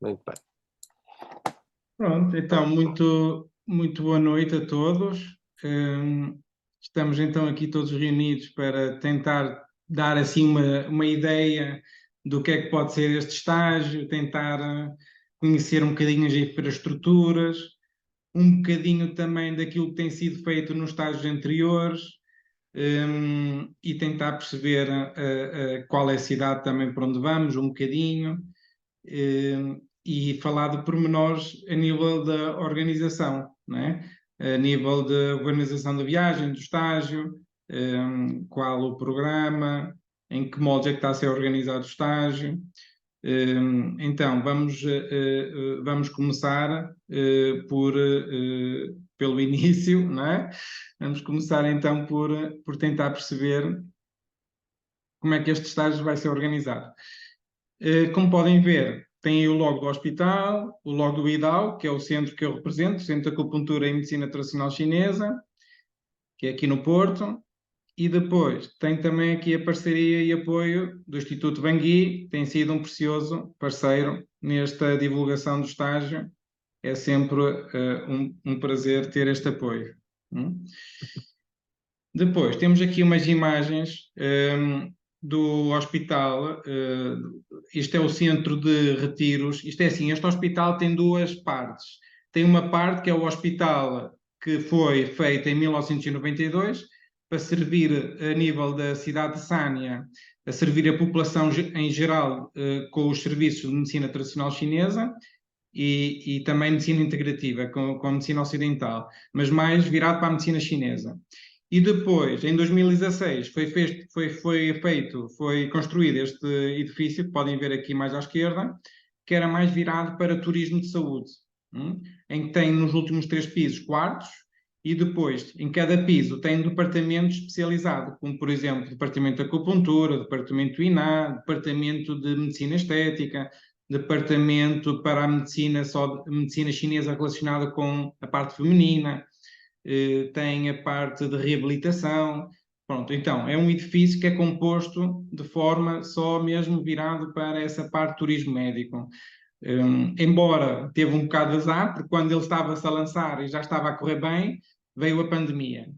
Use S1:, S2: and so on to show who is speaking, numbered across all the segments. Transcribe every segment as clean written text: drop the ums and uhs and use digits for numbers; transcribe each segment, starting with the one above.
S1: Muito bem.
S2: Pronto, então, muito boa noite a todos. Estamos então aqui todos reunidos para tentar dar assim uma ideia do que é que pode ser este estágio, tentar conhecer um bocadinho as infraestruturas, um bocadinho também daquilo que tem sido feito nos estágios anteriores, e tentar perceber qual é a cidade também para onde vamos, um bocadinho. E falar de pormenores a nível da organização, não é? A nível da organização da viagem, do estágio, qual o programa, em que modo é que está a ser organizado o estágio. Então, vamos começar pelo início, não é? Vamos começar então por tentar perceber como é que este estágio vai ser organizado. Como podem ver, tem aí o logo do hospital, o logo do IDAO, que é o centro que eu represento, o Centro de Acupuntura e Medicina Tradicional Chinesa, que é aqui no Porto, e depois tem também aqui a parceria e apoio do Instituto Bangui, que tem sido um precioso parceiro nesta divulgação do estágio. É sempre um prazer ter este apoio. Depois, temos aqui umas imagens do hospital. Isto é o centro de retiros. Isto é assim, este hospital tem duas partes. Tem uma parte que é o hospital que foi feito em 1992 para servir a nível da cidade de Sânia, a servir a população em geral com os serviços de medicina tradicional chinesa e também medicina integrativa com a medicina ocidental, mas mais virado para a medicina chinesa. E depois, em 2016, foi construído este edifício, que podem ver aqui mais à esquerda, que era mais virado para turismo de saúde, em que tem nos últimos 3 pisos quartos, e depois, em cada piso, tem um departamento especializado, como, por exemplo, departamento de acupuntura, departamento de INA, departamento de medicina estética, departamento para a medicina, só medicina chinesa relacionada com a parte feminina, tem a parte de reabilitação. Pronto, então, é um edifício que é composto de forma só mesmo virado para essa parte de turismo médico. Embora teve um bocado de azar, porque quando ele estava-se a lançar e já estava a correr bem, veio a pandemia.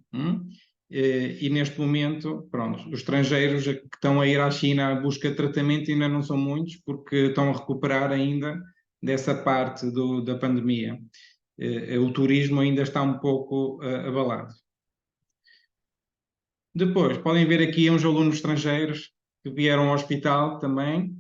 S2: E neste momento, pronto, os estrangeiros que estão a ir à China à busca de tratamento ainda não são muitos, porque estão a recuperar ainda dessa parte da pandemia. O turismo ainda está um pouco abalado. Depois, podem ver aqui uns alunos estrangeiros que vieram ao hospital também.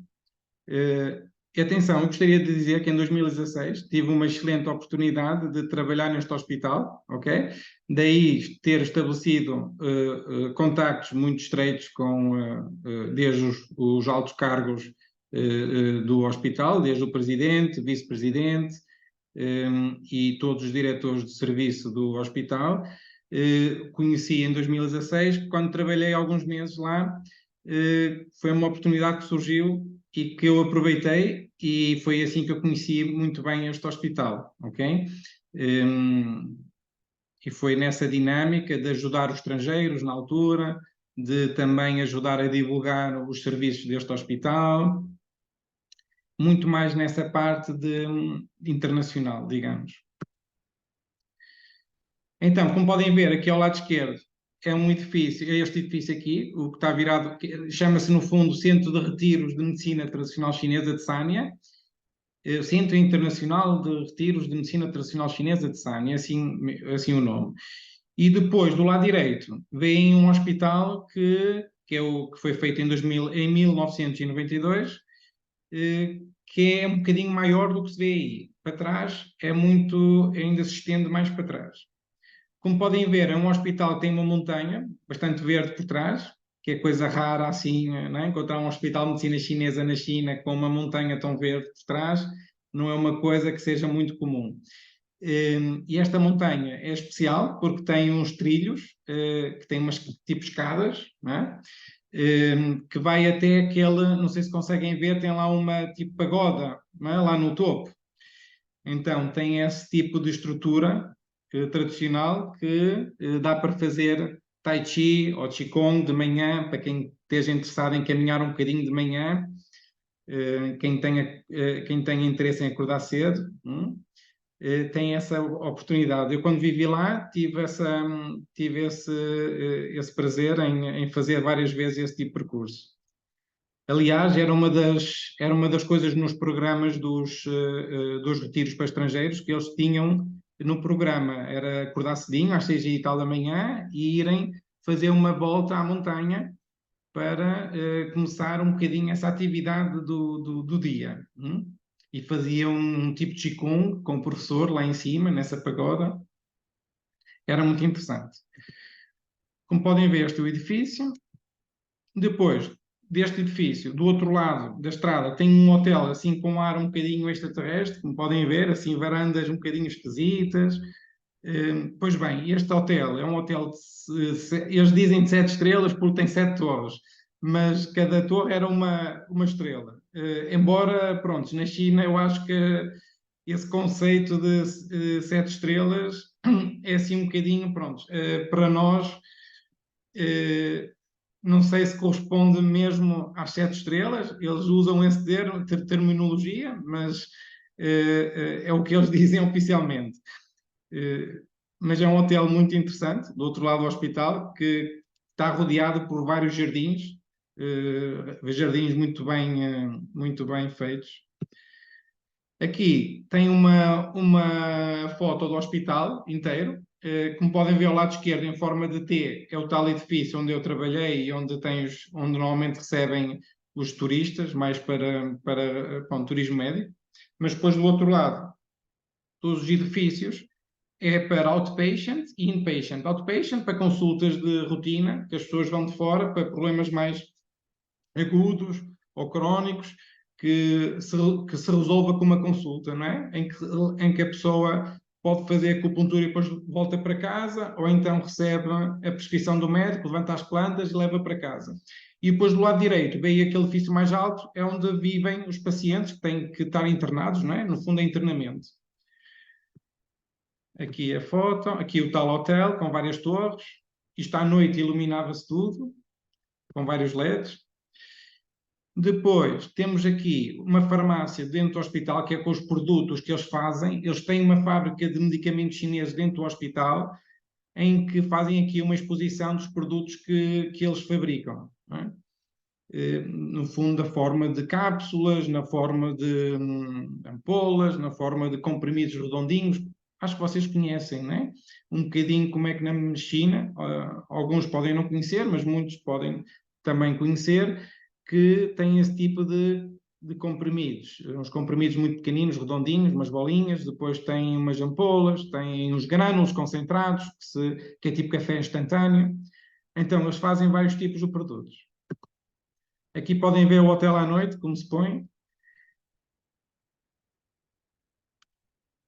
S2: E atenção, eu gostaria de dizer que em 2016 tive uma excelente oportunidade de trabalhar neste hospital, ok? Daí ter estabelecido contactos muito estreitos desde os altos cargos do hospital, desde o presidente, vice-presidente, e todos os diretores de serviço do hospital. Conheci em 2016, quando trabalhei alguns meses lá, foi uma oportunidade que surgiu e que eu aproveitei, e foi assim que eu conheci muito bem este hospital, ok? E foi nessa dinâmica de ajudar os estrangeiros na altura, de também ajudar a divulgar os serviços deste hospital, muito mais nessa parte internacional, digamos. Então, como podem ver aqui ao lado esquerdo, é um edifício, é este edifício aqui, o que está virado, chama-se no fundo Centro de Retiros de Medicina Tradicional Chinesa de Sânia, Centro Internacional de Retiros de Medicina Tradicional Chinesa de Sânia, assim o nome. E depois, do lado direito, vem um hospital que foi feito em 1992, que é um bocadinho maior do que se vê aí. Para trás, ainda se estende mais para trás. Como podem ver, é um hospital que tem uma montanha bastante verde por trás, que é coisa rara assim, não é? Encontrar um hospital de medicina chinesa na China com uma montanha tão verde por trás não é uma coisa que seja muito comum. E esta montanha é especial porque tem uns trilhos, que têm umas tipo escadas, não é? Que vai até aquele, não sei se conseguem ver, tem lá uma tipo pagoda, não é? Lá no topo. Então tem esse tipo de estrutura tradicional que dá para fazer Tai Chi ou Qigong de manhã, para quem esteja interessado em caminhar um bocadinho de manhã, quem tenha interesse em acordar cedo, tem essa oportunidade. Eu, quando vivi lá, tive esse prazer em fazer várias vezes esse tipo de percurso. Aliás, era uma das coisas nos programas dos retiros para estrangeiros que eles tinham no programa. Era acordar cedinho, às 6h e tal da manhã, e irem fazer uma volta à montanha para começar um bocadinho essa atividade do dia. E faziam um tipo de Qigong com o professor lá em cima, nessa pagoda. Era muito interessante. Como podem ver, este é o edifício. Depois deste edifício, do outro lado da estrada, tem um hotel assim com um ar um bocadinho extraterrestre, como podem ver, assim varandas um bocadinho esquisitas. Pois bem, este hotel é um hotel eles dizem de 7 estrelas porque tem 7 torres, mas cada torre era uma estrela. Embora, pronto, na China eu acho que esse conceito de 7 estrelas é assim um bocadinho, pronto, para nós não sei se corresponde mesmo às 7 estrelas, eles usam esse terminologia, mas é o que eles dizem oficialmente. Mas é um hotel muito interessante, do outro lado do hospital, que está rodeado por vários jardins, jardins muito bem feitos. Aqui tem uma foto do hospital inteiro. Como podem ver ao lado esquerdo, em forma de T, é o tal edifício onde eu trabalhei e onde normalmente recebem os turistas, mais para um turismo médico. Mas depois do outro lado, todos os edifícios é para outpatient e inpatient. Outpatient para consultas de rotina, que as pessoas vão de fora para problemas mais agudos ou crónicos, que se resolva com uma consulta, não é? Em que a pessoa pode fazer acupuntura e depois volta para casa, ou então recebe a prescrição do médico, levanta as plantas e leva para casa. E depois do lado direito, veio aquele edifício mais alto, é onde vivem os pacientes que têm que estar internados, não é? No fundo é internamento. Aqui a foto, aqui o tal hotel com várias torres. Isto à noite iluminava-se tudo, com vários LEDs. Depois temos aqui uma farmácia dentro do hospital, que é com os produtos que eles fazem. Eles têm uma fábrica de medicamentos chineses dentro do hospital, em que fazem aqui uma exposição dos produtos que eles fabricam. Não é? No fundo, da forma de cápsulas, na forma de ampolas, na forma de comprimidos redondinhos. Acho que vocês conhecem, não é? Um bocadinho como é que na medicina, alguns podem não conhecer, mas muitos podem também conhecer, que tem esse tipo de comprimidos. Uns comprimidos muito pequeninos, redondinhos, umas bolinhas, depois tem umas ampolas, tem uns grânulos concentrados, que é tipo café instantâneo. Então, eles fazem vários tipos de produtos. Aqui podem ver o hotel à noite, como se põe.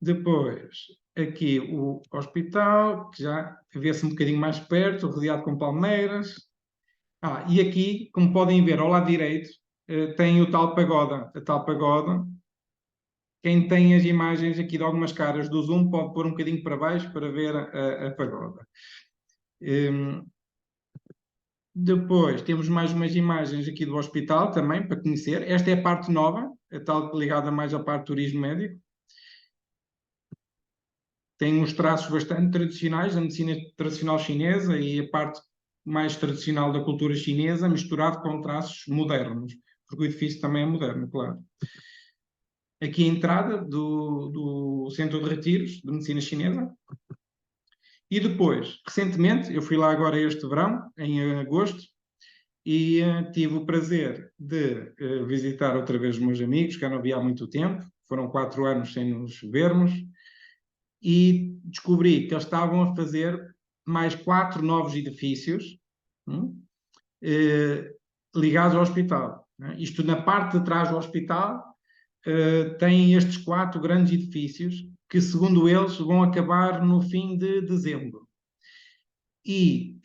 S2: Depois, aqui o hospital, que já vê-se um bocadinho mais perto, rodeado com palmeiras. E aqui, como podem ver, ao lado direito, tem o tal pagoda. A tal pagoda. Quem tem as imagens aqui de algumas caras do Zoom pode pôr um bocadinho para baixo para ver a pagoda. Depois temos mais umas imagens aqui do hospital também para conhecer. Esta é a parte nova, a tal ligada mais à parte do turismo médico. Tem uns traços bastante tradicionais da medicina tradicional chinesa e a parte mais tradicional da cultura chinesa, misturado com traços modernos, porque o edifício também é moderno, claro. Aqui a entrada do Centro de Retiros de Medicina Chinesa. E depois, recentemente, eu fui lá agora este verão, em agosto, e tive o prazer de visitar outra vez os meus amigos, que eu não via há muito tempo, foram 4 anos sem nos vermos, e descobri que eles estavam a fazer mais 4 novos edifícios ligados ao hospital. Né? Isto na parte de trás do hospital tem estes 4 grandes edifícios que, segundo eles, vão acabar no fim de dezembro. E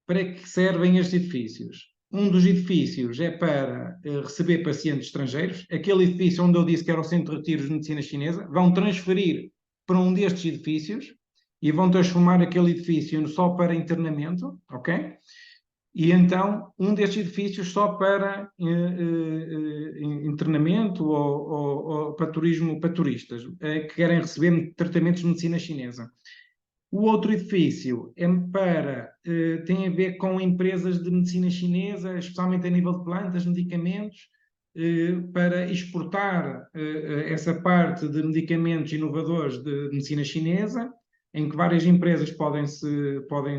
S2: para que servem estes edifícios? Um dos edifícios é para receber pacientes estrangeiros. Aquele edifício onde eu disse que era o Centro de Retiros de Medicina Chinesa, vão transferir para um destes edifícios e vão transformar aquele edifício só para internamento, ok? E então, um destes edifícios só para internamento ou para turismo, para turistas que querem receber tratamentos de medicina chinesa. O outro edifício tem a ver com empresas de medicina chinesa, especialmente a nível de plantas, medicamentos, para exportar essa parte de medicamentos inovadores de medicina chinesa, em que várias empresas podem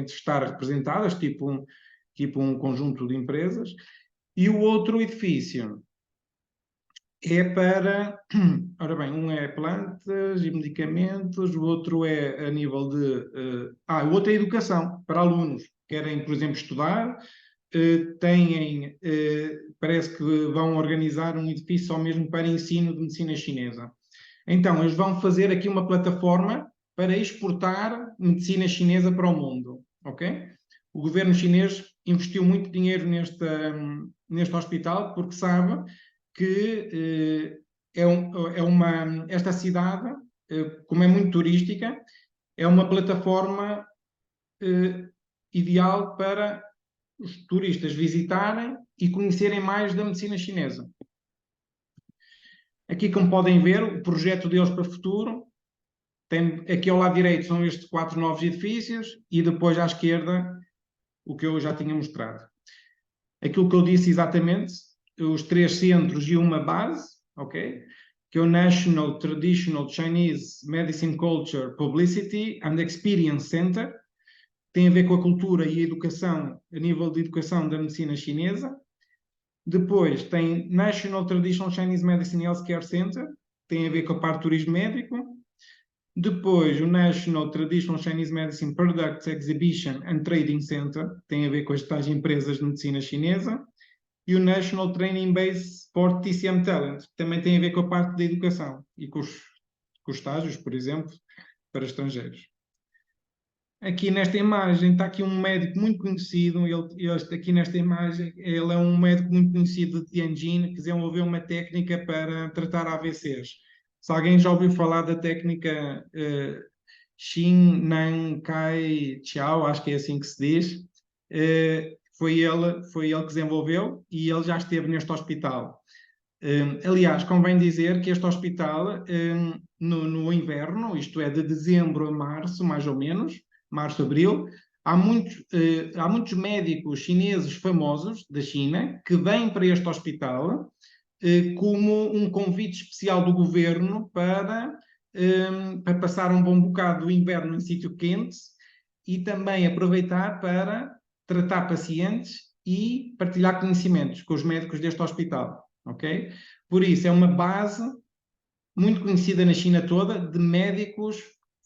S2: estar representadas, tipo um conjunto de empresas. E o outro edifício é para, ora bem, um é plantas e medicamentos, o outro é a nível de, o outro é educação, para alunos que querem, por exemplo, estudar, parece que vão organizar um edifício só mesmo para ensino de medicina chinesa. Então, eles vão fazer aqui uma plataforma para exportar medicina chinesa para o mundo, ok? O governo chinês investiu muito dinheiro neste hospital porque sabe que esta cidade, como é muito turística, é uma plataforma ideal para os turistas visitarem e conhecerem mais da medicina chinesa. Aqui, como podem ver, o projeto deles para o futuro, aqui ao lado direito são estes 4 novos edifícios e depois à esquerda o que eu já tinha mostrado. Aquilo que eu disse exatamente, os 3 centros e uma base, ok? Que é o National Traditional Chinese Medicine Culture Publicity and Experience Center, tem a ver com a cultura e a educação, a nível de educação da medicina chinesa. Depois tem National Traditional Chinese Medicine Healthcare Center, tem a ver com a parte do turismo médico. Depois o National Traditional Chinese Medicine Products Exhibition and Trading Center, tem a ver com as tais empresas de medicina chinesa. E o National Training Base for TCM Talent, que também tem a ver com a parte da educação e com os estágios, por exemplo, para estrangeiros. Aqui nesta imagem está aqui um médico muito conhecido, aqui nesta imagem ele é um médico muito conhecido de Tianjin que desenvolveu uma técnica para tratar AVCs. Se alguém já ouviu falar da técnica Xin Nan Kai Chiao, acho que é assim que se diz, foi ele que desenvolveu e ele já esteve neste hospital. Aliás, convém dizer que este hospital, no inverno, isto é, de dezembro a março, mais ou menos, março, abril, há muitos médicos chineses famosos da China que vêm para este hospital como um convite especial do governo para passar um bom bocado do inverno em sítio quente e também aproveitar para tratar pacientes e partilhar conhecimentos com os médicos deste hospital. Okay? Por isso, é uma base muito conhecida na China toda de médicos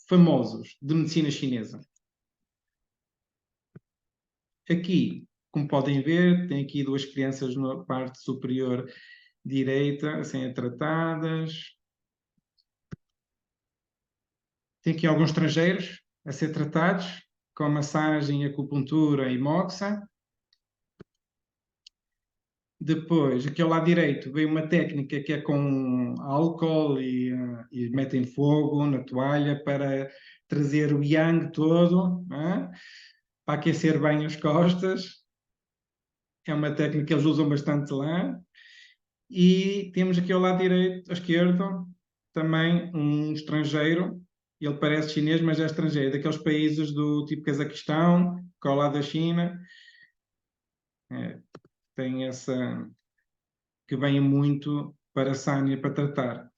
S2: famosos de medicina chinesa. Aqui, como podem ver, tem aqui 2 crianças na parte superior direita a serem tratadas. Tem aqui alguns estrangeiros a ser tratados com massagem, acupuntura e moxa. Depois, aqui ao lado direito, vem uma técnica que é com álcool e metem fogo na toalha para trazer o yang todo, para aquecer bem as costas. É uma técnica que eles usam bastante lá. E temos aqui ao lado direito, à esquerda, também um estrangeiro. Ele parece chinês, mas é estrangeiro, daqueles países do tipo Cazaquistão, que é ao lado da China. Tem essa... que vem muito para a Sânia para tratar.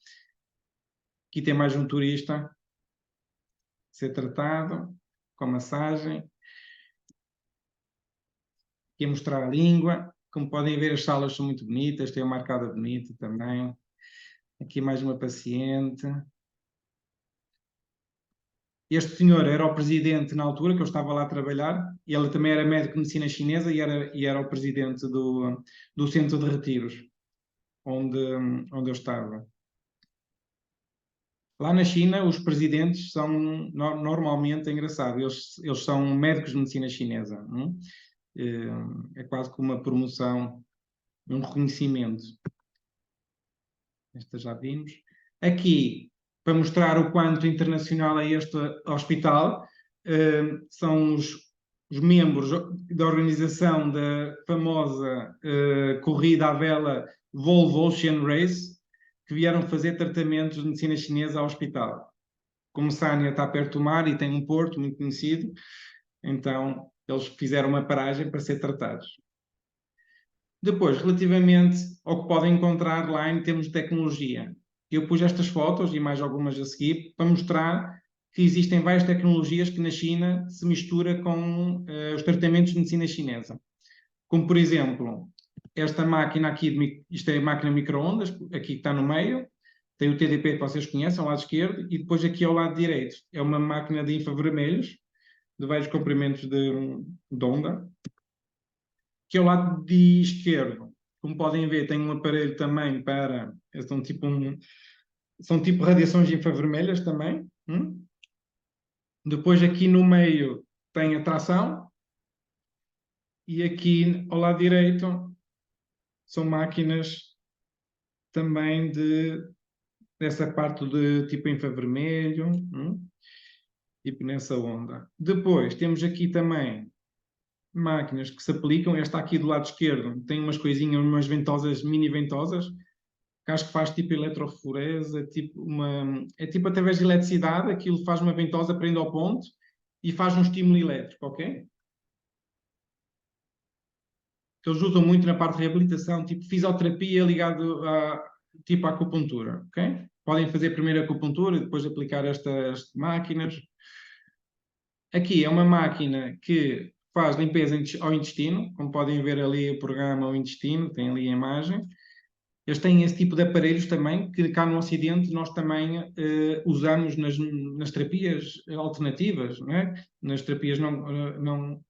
S2: Aqui tem mais um turista a ser tratado com massagem. Aqui a mostrar a língua. Como podem ver, as salas são muito bonitas, tem uma arcada bonita também. Aqui mais uma paciente. Este senhor era o presidente na altura, que eu estava lá a trabalhar, e ele também era médico de medicina chinesa e era o presidente do centro de retiros, onde eu estava. Lá na China, os presidentes são normalmente, é engraçado, eles são médicos de medicina chinesa. É quase como uma promoção, um reconhecimento. Esta já vimos. Aqui, para mostrar o quanto internacional é este hospital, são os os membros da organização da famosa corrida à vela Volvo Ocean Race, que vieram fazer tratamentos de medicina chinesa ao hospital. Como Sanya está perto do mar e tem um porto muito conhecido, então eles fizeram uma paragem para ser tratados. Depois, relativamente ao que podem encontrar lá em termos de tecnologia, eu pus estas fotos e mais algumas a seguir para mostrar que existem várias tecnologias que na China se mistura com os tratamentos de medicina chinesa. Como, por exemplo, esta máquina aqui, isto é a máquina micro-ondas, aqui que está no meio, tem o TDP que vocês conhecem, ao lado esquerdo, e depois aqui ao lado direito é uma máquina de infravermelhos, de vários comprimentos de onda, que ao lado de esquerdo, como podem ver, tem um aparelho também para, são tipo radiações infravermelhas também. Depois aqui no meio tem a tração, e aqui ao lado direito são máquinas também dessa parte de tipo infravermelho, tipo nessa onda. Depois temos aqui também máquinas que se aplicam. Esta aqui do lado esquerdo tem umas coisinhas, umas ventosas, mini ventosas, que acho que faz tipo eletroforese, é tipo através de eletricidade, aquilo faz uma ventosa, prende ao ponto e faz um estímulo elétrico, ok? Que eles usam muito na parte de reabilitação, tipo fisioterapia ligado tipo à acupuntura, ok? Podem fazer primeiro a acupuntura e depois aplicar estas máquinas. Aqui é uma máquina que faz limpeza ao intestino, como podem ver ali o programa ao intestino, tem ali a imagem. Eles têm esse tipo de aparelhos também, que cá no Ocidente nós também usamos nas terapias alternativas, não é? Nas terapias não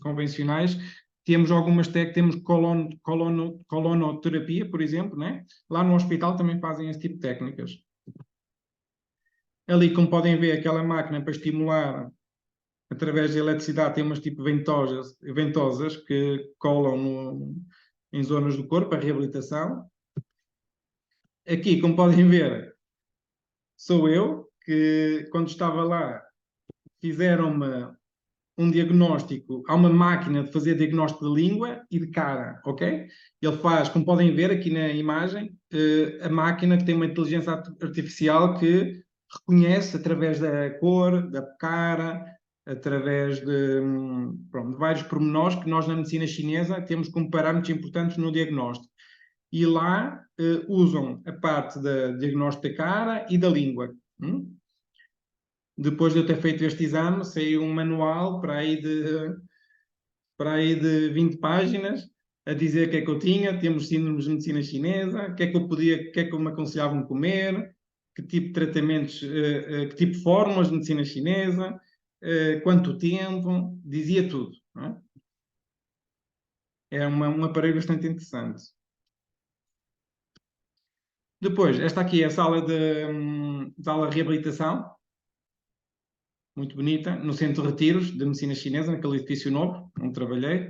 S2: convencionais. Temos algumas temos colonoterapia, por exemplo, né? Lá no hospital também fazem esse tipo de técnicas. Ali, como podem ver, aquela máquina para estimular através de eletricidade tem umas tipo ventosas que colam em zonas do corpo, a reabilitação. Aqui, como podem ver, sou eu, que quando estava lá fizeram-me um diagnóstico, há uma máquina de fazer diagnóstico de língua e de cara, ok? Ele faz, como podem ver aqui na imagem, a máquina que tem uma inteligência artificial que reconhece através da cor, da cara, através de vários pormenores que nós na medicina chinesa temos como parâmetros importantes no diagnóstico. E lá usam a parte do diagnóstico da cara e da língua. Depois de eu ter feito este exame, saiu um manual para aí de 20 páginas a dizer o que é que eu tinha, temos síndromes de medicina chinesa, o que é que eu podia, o que é que me aconselhavam comer, que tipo de tratamentos, que tipo de fórmulas de medicina chinesa, quanto tempo, dizia tudo. Não é? É um aparelho bastante interessante. Depois, esta aqui é a sala de reabilitação, muito bonita, no Centro de Retiros de Medicina Chinesa, naquele edifício novo, onde trabalhei.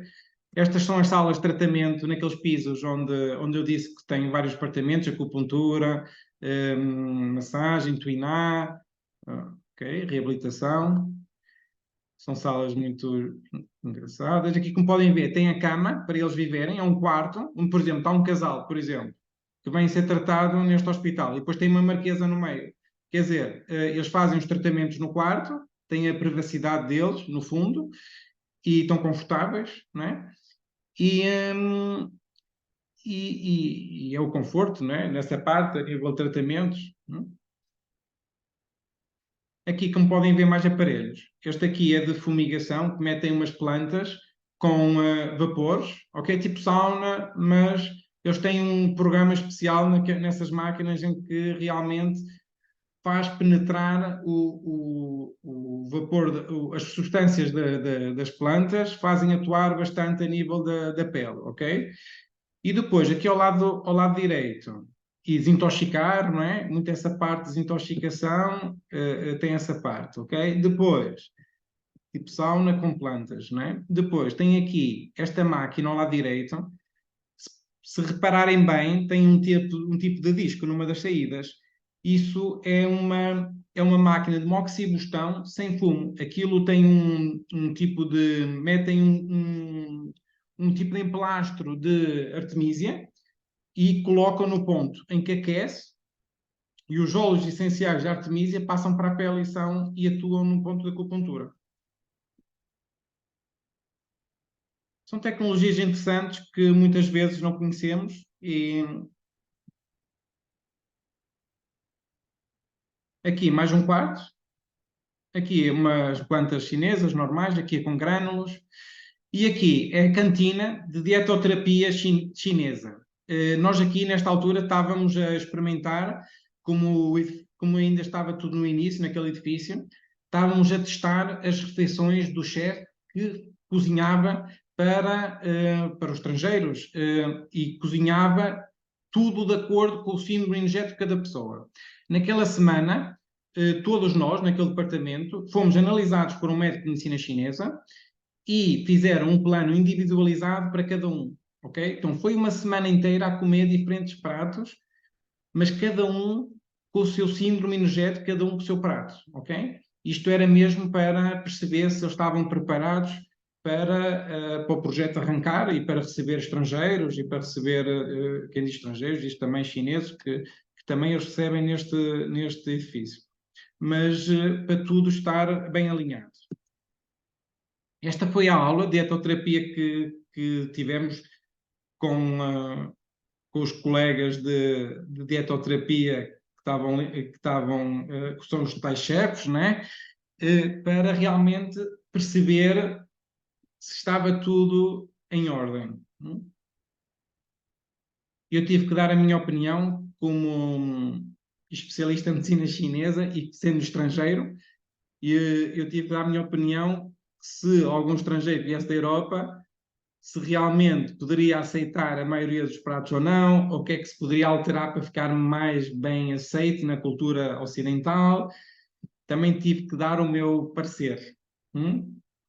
S2: Estas são as salas de tratamento naqueles pisos onde eu disse que tem vários departamentos, acupuntura, massagem, tuiná, okay, reabilitação. São salas muito engraçadas. Aqui, como podem ver, tem a cama para eles viverem, é um quarto. Por exemplo, está um casal, por exemplo, que vem ser tratado neste hospital. E depois tem uma marquesa no meio. Quer dizer, eles fazem os tratamentos no quarto, têm a privacidade deles, no fundo, e estão confortáveis, não é? E é o conforto, não é? Nessa parte, a nível de tratamentos. Não é? Aqui, como podem ver, mais aparelhos. Este aqui é de fumigação, que metem umas plantas com vapores, ok? Tipo sauna, mas eles têm um programa especial nessas máquinas em que realmente faz penetrar o vapor, as substâncias das plantas, fazem atuar bastante a nível da pele, ok? E depois, aqui ao lado direito, e desintoxicar, não é? Muito essa parte de desintoxicação tem essa parte, ok? Depois, tipo sauna com plantas, não é? Depois, tem aqui esta máquina ao lado direito, se repararem bem, tem um tipo de disco numa das saídas. Isso é uma máquina de moxibustão sem fumo. Aquilo tem um tipo de... metem um tipo de emplastro de artemísia e colocam no ponto em que aquece e os óleos essenciais de artemísia passam para a pele e atuam no ponto da acupuntura. São tecnologias interessantes que muitas vezes não conhecemos e aqui mais um quarto, aqui umas plantas chinesas normais, aqui é com grânulos, e aqui é a cantina de dietoterapia chinesa. Nós aqui, nesta altura, estávamos a experimentar, como ainda estava tudo no início, naquele edifício, estávamos a testar as refeições do chefe que cozinhava para os estrangeiros e cozinhava tudo de acordo com o síndrome energético de cada pessoa. Naquela semana, todos nós, naquele departamento, fomos analisados por um médico de medicina chinesa e fizeram um plano individualizado para cada um, ok? Então foi uma semana inteira a comer diferentes pratos, mas cada um com o seu síndrome energético, cada um com o seu prato, ok? Isto era mesmo para perceber se eles estavam preparados para o projeto arrancar e para receber estrangeiros e para receber, quem diz estrangeiros, diz também chineses, que também os recebem neste edifício. Mas para tudo estar bem alinhado. Esta foi a aula de dietoterapia que tivemos com os colegas de dietoterapia que são os tais chefes, né? Para realmente perceber se estava tudo em ordem. Eu tive que dar a minha opinião como especialista em medicina chinesa e sendo estrangeiro, eu tive que dar a minha opinião se algum estrangeiro viesse da Europa, se realmente poderia aceitar a maioria dos pratos ou não, ou o que é que se poderia alterar para ficar mais bem aceito na cultura ocidental. Também tive que dar o meu parecer.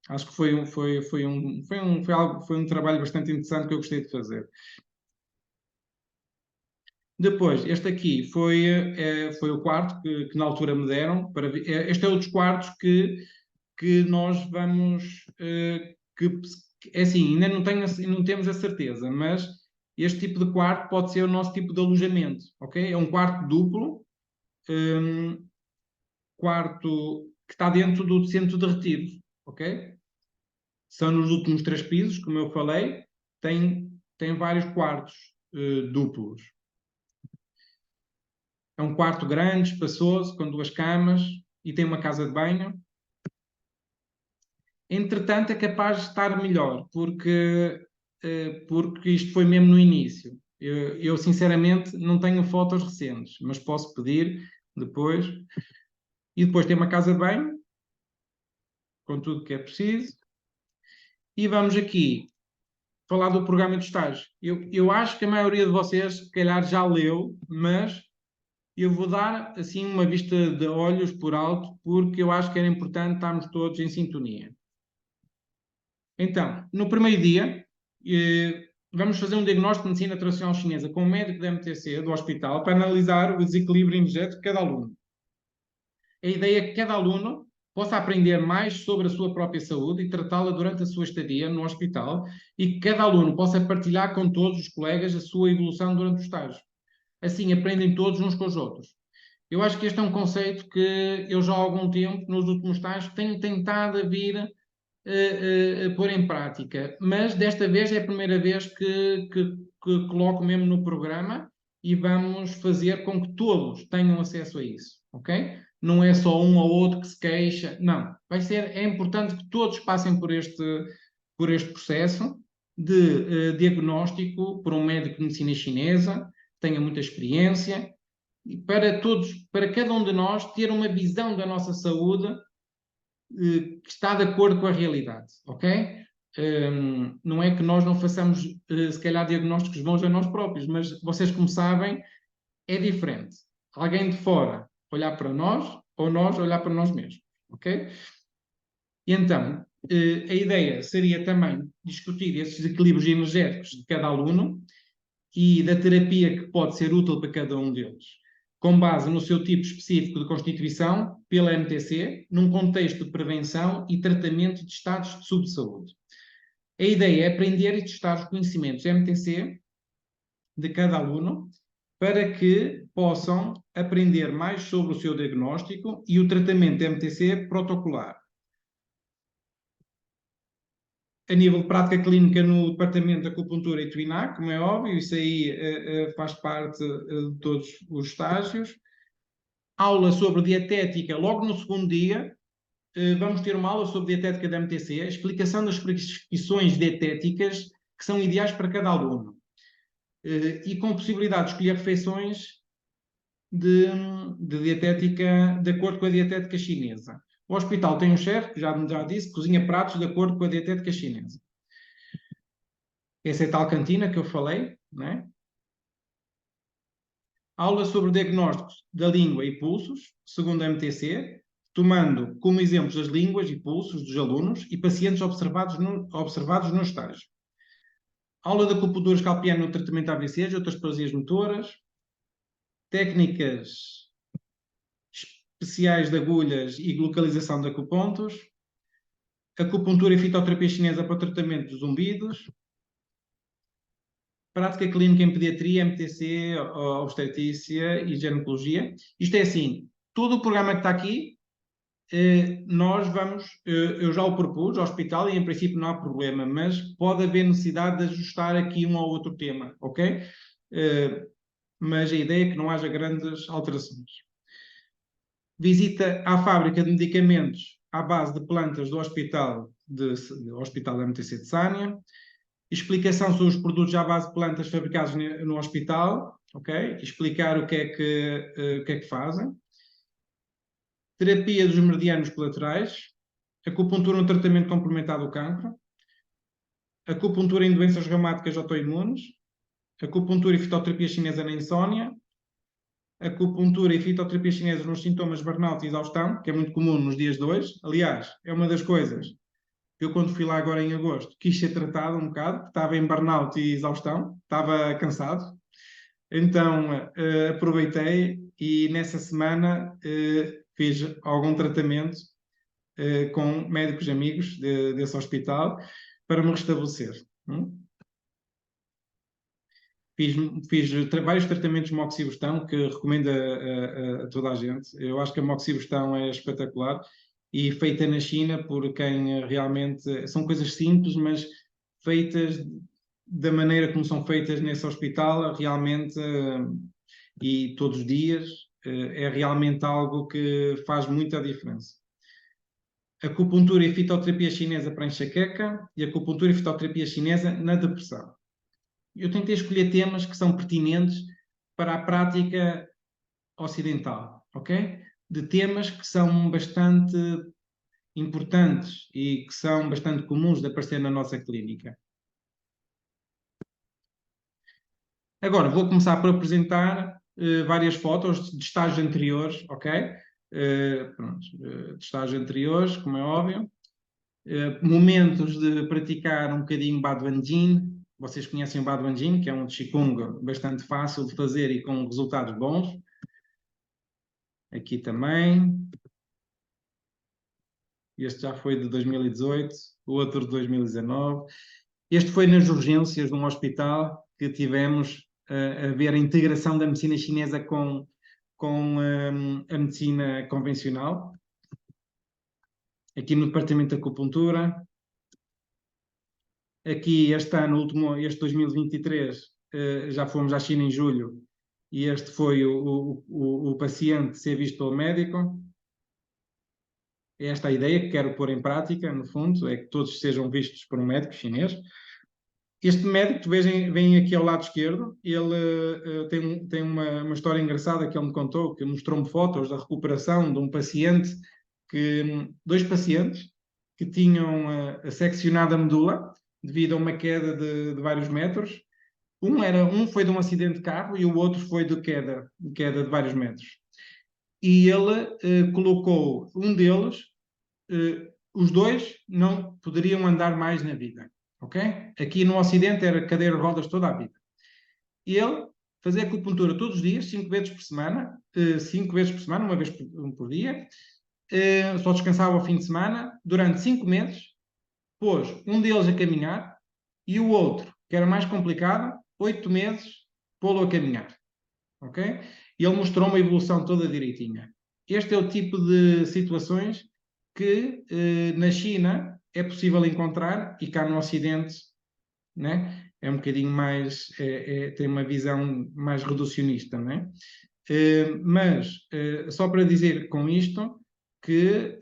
S2: Acho que foi um trabalho bastante interessante que eu gostei de fazer. Depois, este aqui foi o quarto que na altura me deram. Este é um dos quartos que nós vamos. É assim, ainda não temos a certeza, mas este tipo de quarto pode ser o nosso tipo de alojamento, ok? É um quarto duplo, quarto que está dentro do centro de retiros, ok? São nos últimos 3 pisos, como eu falei, tem vários quartos duplos. É um quarto grande, espaçoso, com 2 camas e tem uma casa de banho. Entretanto, é capaz de estar melhor, porque isto foi mesmo no início. Eu, sinceramente, não tenho fotos recentes, mas posso pedir depois. E depois tem uma casa de banho, com tudo que é preciso. E vamos aqui falar do programa de estágio. Eu acho que a maioria de vocês, se calhar, já leu, mas eu vou dar assim uma vista de olhos por alto, porque eu acho que era importante estarmos todos em sintonia. Então, no primeiro dia, vamos fazer um diagnóstico de medicina tradicional chinesa com o médico da MTC, do hospital, para analisar o desequilíbrio energético de cada aluno. A ideia é que cada aluno possa aprender mais sobre a sua própria saúde e tratá-la durante a sua estadia no hospital e que cada aluno possa partilhar com todos os colegas a sua evolução durante o estágio. Assim, aprendem todos uns com os outros. Eu acho que este é um conceito que eu já há algum tempo, nos últimos estágios, tenho tentado vir pôr em prática, mas desta vez é a primeira vez que coloco mesmo no programa e vamos fazer com que todos tenham acesso a isso, ok? Não é só um ou outro que se queixa, não. É importante que todos passem por este processo de diagnóstico por um médico de medicina chinesa, que tenha muita experiência, e para cada um de nós ter uma visão da nossa saúde que está de acordo com a realidade, ok? Não é que nós não façamos, se calhar, diagnósticos bons a nós próprios, mas vocês, como sabem, é diferente. Alguém de fora olhar para nós ou nós olhar para nós mesmos, ok? E então, a ideia seria também discutir esses equilíbrios energéticos de cada aluno e da terapia que pode ser útil para cada um deles. com base no seu tipo específico de constituição, pela MTC, num contexto de prevenção e tratamento de estados de subsaúde. A ideia é aprender e testar os conhecimentos MTC de cada aluno para que possam aprender mais sobre o seu diagnóstico e o tratamento MTC protocolar. A nível de prática clínica no departamento de acupuntura e tuiná, como é óbvio, isso aí faz parte de todos os estágios. Aula sobre dietética logo no segundo dia. Vamos ter uma aula sobre dietética da MTC, a explicação das prescrições dietéticas que são ideais para cada aluno. E com possibilidade de escolher refeições de dietética de acordo com a dietética chinesa. O hospital tem um chefe, que já disse, cozinha pratos de acordo com a dietética chinesa. Essa é a tal cantina que eu falei, né? Aula sobre diagnósticos da língua e pulsos, segundo a MTC, tomando como exemplos as línguas e pulsos dos alunos e pacientes observados no estágio. Aula de acupuntura escalpiana no tratamento de AVCs e outras paralisias motoras. Técnicas especiais de agulhas e localização de acupontos. Acupuntura e fitoterapia chinesa para o tratamento dos zumbidos. Prática clínica em pediatria, MTC, obstetrícia e ginecologia. Isto é assim, todo o programa que está aqui, nós vamos, eu já o propus ao hospital e em princípio não há problema, mas pode haver necessidade de ajustar aqui um ou outro tema, ok? Mas a ideia é que não haja grandes alterações. Visita à fábrica de medicamentos à base de plantas do hospital da MTC de Sânia. Explicação sobre os produtos à base de plantas fabricados no hospital, ok? Explicar o que é que fazem. Terapia dos meridianos colaterais. Acupuntura no tratamento complementar do cancro. Acupuntura em doenças reumáticas autoimunes. Acupuntura e fitoterapia chinesa na insónia. Acupuntura e fitoterapia chinesa nos sintomas de burnout e exaustão, que é muito comum nos dias de hoje. Aliás, é uma das coisas que eu, quando fui lá agora em agosto, quis ser tratado um bocado, estava em burnout e exaustão, estava cansado. Então, aproveitei e nessa semana fiz algum tratamento com médicos amigos desse hospital para me restabelecer. Fiz vários tratamentos de moxibustão que recomendo a toda a gente. Eu acho que a moxibustão é espetacular e feita na China por quem realmente... São coisas simples, mas feitas da maneira como são feitas nesse hospital, realmente, e todos os dias, é realmente algo que faz muita diferença. Acupuntura e fitoterapia chinesa para enxaqueca e acupuntura e fitoterapia chinesa na depressão. Eu tentei escolher temas que são pertinentes para a prática ocidental, ok? De temas que são bastante importantes e que são bastante comuns de aparecer na nossa clínica. Agora, vou começar por apresentar várias fotos de estágios anteriores, ok? De estágios anteriores, como é óbvio. Momentos de praticar um bocadinho Baduanjin. Vocês conhecem o Baduanjin, que é um Qigong bastante fácil de fazer e com resultados bons. Aqui também. Este já foi de 2018, o outro de 2019. Este foi nas urgências de um hospital que tivemos a ver a integração da medicina chinesa com a medicina convencional. Aqui no departamento de acupuntura. Aqui este ano, este 2023, já fomos à China em julho e este foi o paciente ser visto pelo médico. É esta a ideia que quero pôr em prática, no fundo, é que todos sejam vistos por um médico chinês. Este médico, vem aqui ao lado esquerdo, ele tem uma história engraçada que ele me contou, que mostrou-me fotos da recuperação de um paciente, dois pacientes que tinham seccionado a medula devido a uma queda de vários metros. Um foi de um acidente de carro e o outro foi de queda de vários metros. E ele colocou um deles, os dois não poderiam andar mais na vida. Ok? Aqui no Ocidente era cadeira de rodas toda a vida. Ele fazer acupuntura todos os dias, 5 vezes por semana, 5 vezes por semana, uma vez por dia, só descansava ao fim de semana, durante 5 meses, pôs um deles a caminhar e o outro, que era mais complicado, 8 meses, pô-lo a caminhar. Ok? E ele mostrou uma evolução toda direitinha. Este é o tipo de situações que na China é possível encontrar e cá no Ocidente, né? É um bocadinho mais, tem uma visão mais reducionista, né? Mas só para dizer com isto que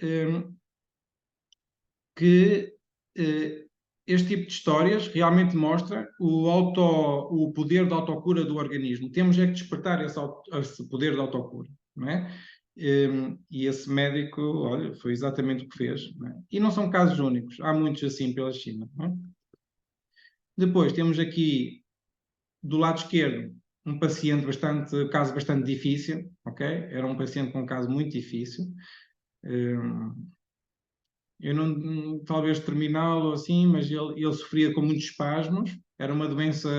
S2: este tipo de histórias realmente mostra o poder de autocura do organismo. Temos é que despertar esse poder de autocura, não é? E esse médico, olha, foi exatamente o que fez. Não é? E não são casos únicos, há muitos assim pela China. Não é? Depois temos aqui, do lado esquerdo, um paciente caso bastante difícil, ok? Era um paciente com um caso muito difícil. Eu não, talvez terminal ou assim, mas ele sofria com muitos espasmos, era uma doença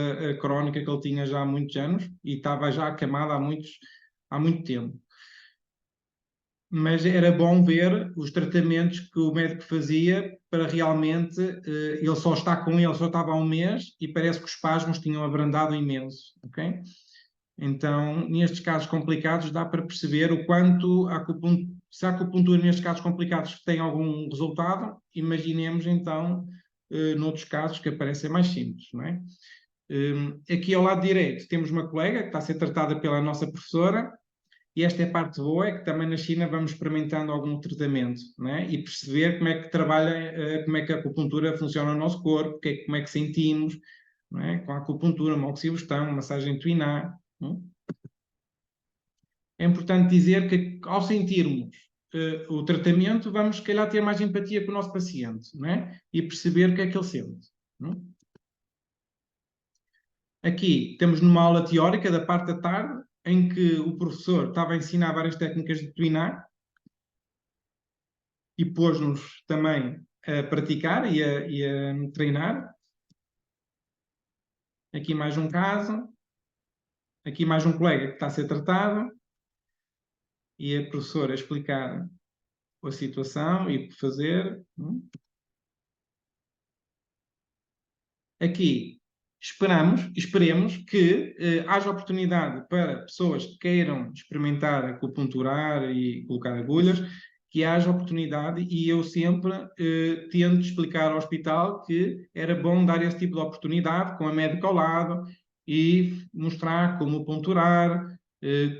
S2: crónica que ele tinha já há muitos anos e estava já acamada há muito tempo. Mas era bom ver os tratamentos que o médico fazia para realmente, ele só está com ele, só estava há um mês e parece que os espasmos tinham abrandado imenso, ok? Então, nestes casos complicados, dá para perceber o quanto se a acupuntura nestes casos complicados tem algum resultado, imaginemos então, noutros casos que aparecem mais simples, não é? Aqui ao lado direito temos uma colega que está a ser tratada pela nossa professora, e esta é a parte boa, é que também na China vamos experimentando algum tratamento, não é? E perceber como é que trabalha, como é que a acupuntura funciona no nosso corpo, como é que sentimos, não é? Com a acupuntura, uma oxibustão, massagem tuinar, não é? É importante dizer que ao sentirmos o tratamento, vamos, se calhar, ter mais empatia com o nosso paciente, não é? E perceber o que é que ele sente. Não é? Aqui temos numa aula teórica da parte da tarde, em que o professor estava a ensinar várias técnicas de tuinar e pôs-nos também a praticar e a treinar. Aqui mais um caso, aqui mais um colega que está a ser tratado e a professora a explicar a situação e o que fazer. Não é? Aqui esperemos que haja oportunidade para pessoas que queiram experimentar acupunturar e colocar agulhas, que haja oportunidade, e eu sempre tento explicar ao hospital que era bom dar esse tipo de oportunidade, com a médica ao lado, e mostrar como ponturar,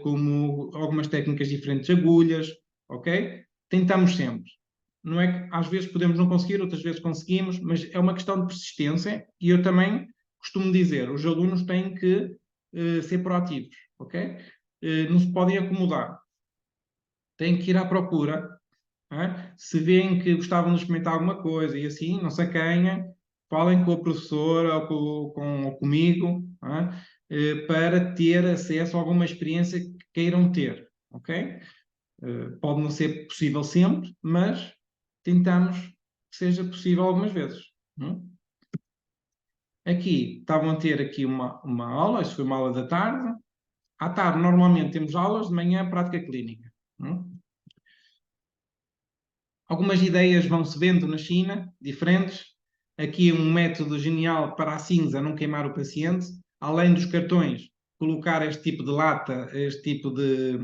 S2: como algumas técnicas diferentes de agulhas, ok? Tentamos sempre. Não é que às vezes podemos não conseguir, outras vezes conseguimos, mas é uma questão de persistência, e eu também costumo dizer, os alunos têm que ser proativos, ok? Não se podem acomodar, têm que ir à procura. Se veem que gostavam de experimentar alguma coisa e assim, não se acanhem, falem com a professora ou comigo, para ter acesso a alguma experiência que queiram ter, ok? Pode não ser possível sempre, mas tentamos que seja possível algumas vezes. Não é? Aqui estavam a ter aqui uma aula, isto foi uma aula da tarde. À tarde, normalmente temos aulas, de manhã, prática clínica. Não é? Algumas ideias vão-se vendo na China, diferentes. Aqui um método genial para a cinza não queimar o paciente. Além dos cartões, colocar este tipo de lata, este tipo de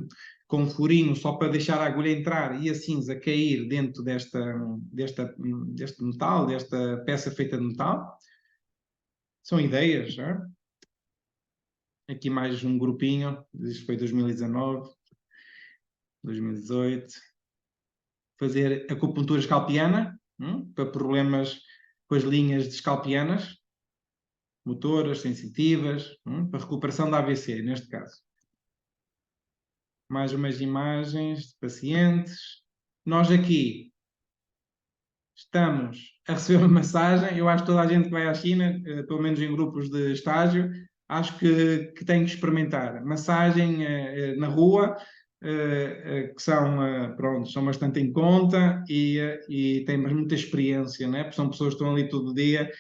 S2: com um furinho só para deixar a agulha entrar e a cinza cair dentro deste metal, desta peça feita de metal. São ideias, não é? Aqui mais um grupinho, isto foi 2019, 2018. Fazer acupuntura escalpiana, para problemas com as linhas de escalpianas, motoras, sensitivas, para recuperação da AVC, neste caso. Mais umas imagens de pacientes. Nós aqui estamos a receber uma massagem. Eu acho que toda a gente que vai à China, pelo menos em grupos de estágio, acho que tem que experimentar. Massagem na rua, que são bastante em conta e têm muita experiência, né? Porque são pessoas que estão ali todo dia,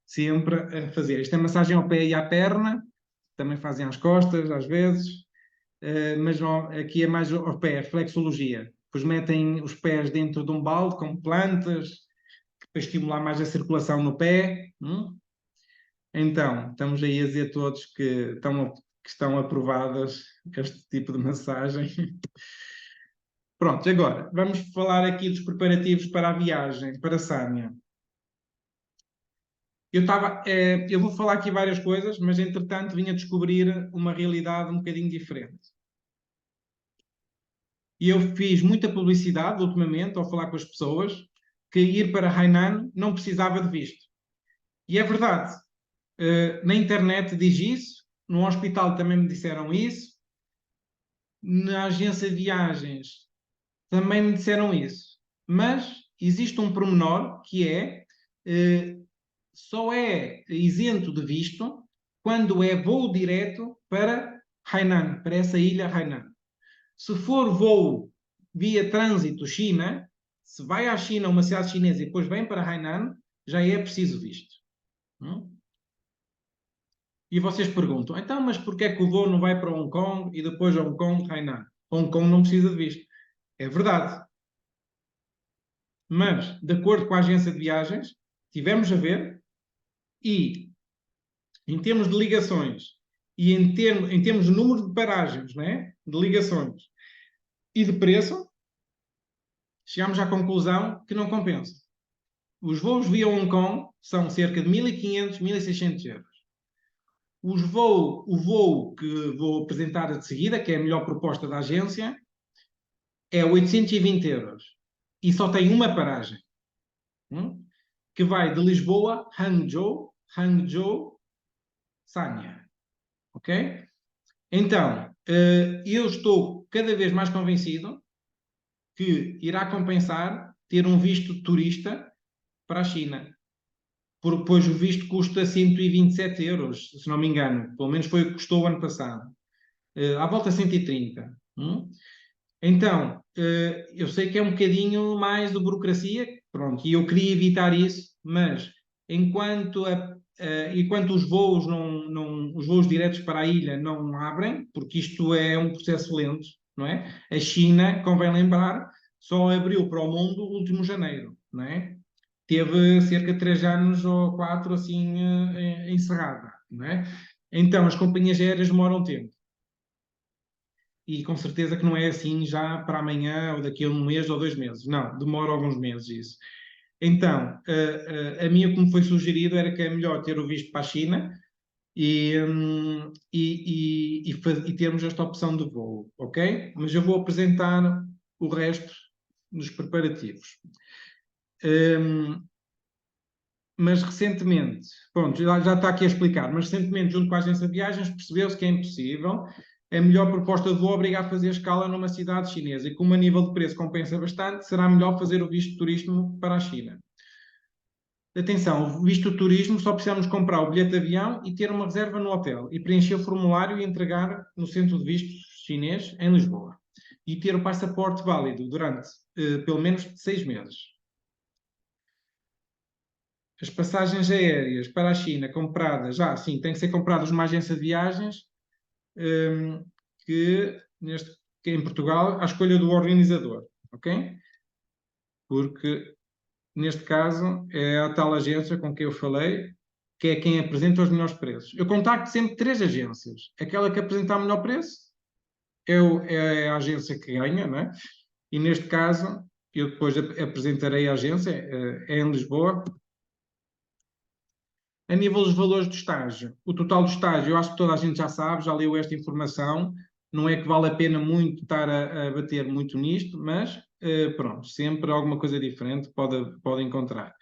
S2: sempre a fazer. Isto é massagem ao pé e à perna, também fazem às costas, às vezes, mas não, aqui é mais ao pé, a flexologia. Depois metem os pés dentro de um balde com plantas, para estimular mais a circulação no pé. Então, estamos aí a dizer todos que estão aprovadas este tipo de massagem. Pronto, agora, vamos falar aqui dos preparativos para a viagem, para Sânia. Eu vou falar aqui várias coisas, mas entretanto vim a descobrir uma realidade um bocadinho diferente. E eu fiz muita publicidade ultimamente ao falar com as pessoas que ir para Hainan não precisava de visto. E é verdade. Na internet diz isso, no hospital também me disseram isso, na agência de viagens também me disseram isso. Mas existe um pormenor que é só é isento de visto quando é voo direto para Hainan, para essa ilha Hainan. Se for voo via trânsito China, se vai à China, uma cidade chinesa, e depois vem para Hainan, já é preciso visto. E vocês perguntam, então, mas porquê é que o voo não vai para Hong Kong e depois Hong Kong, Hainan? Hong Kong não precisa de visto. É verdade. Mas, de acordo com a agência de viagens, tivemos a ver e, em termos de ligações e em termos de número de paragens, né, de ligações e de preço, chegámos à conclusão que não compensa. Os voos via Hong Kong são cerca de 1.500, 1.600 euros. O voo que vou apresentar de seguida, que é a melhor proposta da agência, é 820 euros. E só tem uma paragem, que vai de Lisboa, Hangzhou, Sanya. Ok? Então, eu estou cada vez mais convencido que irá compensar ter um visto turista para a China. Pois o visto custa 127 euros, se não me engano. Pelo menos foi o que custou o ano passado. À volta de 130. Então, eu sei que é um bocadinho mais de burocracia, pronto, e eu queria evitar isso, mas enquanto os voos os voos diretos para a ilha não abrem, porque isto é um processo lento, não é? A China, convém lembrar, só abriu para o mundo o último janeiro, não é? Teve cerca de 3 anos ou 4 assim encerrada, não é? Então, as companhias aéreas demoram tempo. E com certeza que não é assim já para amanhã ou daqui a um mês ou 2 meses. Não, demora alguns meses isso. Então, a minha, como foi sugerido, era que é melhor ter o visto para a China e termos esta opção de voo, ok? Mas eu vou apresentar o resto dos preparativos. Mas recentemente, pronto, já está aqui a explicar, mas recentemente, junto com a agência de viagens, percebeu-se que é impossível. A melhor proposta de voo obriga a fazer escala numa cidade chinesa e como a nível de preço compensa bastante, será melhor fazer o visto de turismo para a China. Atenção, o visto de turismo só precisamos comprar o bilhete de avião e ter uma reserva no hotel e preencher o formulário e entregar no centro de vistos chinês em Lisboa. E ter o passaporte válido durante pelo menos 6 meses. As passagens aéreas para a China compradas, sim, têm que ser compradas numa agência de viagens que em Portugal, à escolha do organizador, ok? Porque, neste caso, é a tal agência com quem eu falei, que é quem apresenta os melhores preços. Eu contacto sempre 3 agências. Aquela que apresenta o melhor preço é a agência que ganha, não é? E, neste caso, eu depois apresentarei a agência, é em Lisboa. A nível dos valores do estágio, o total do estágio, eu acho que toda a gente já sabe, já leu esta informação, não é que vale a pena muito estar a bater muito nisto, mas pronto, sempre alguma coisa diferente pode encontrar.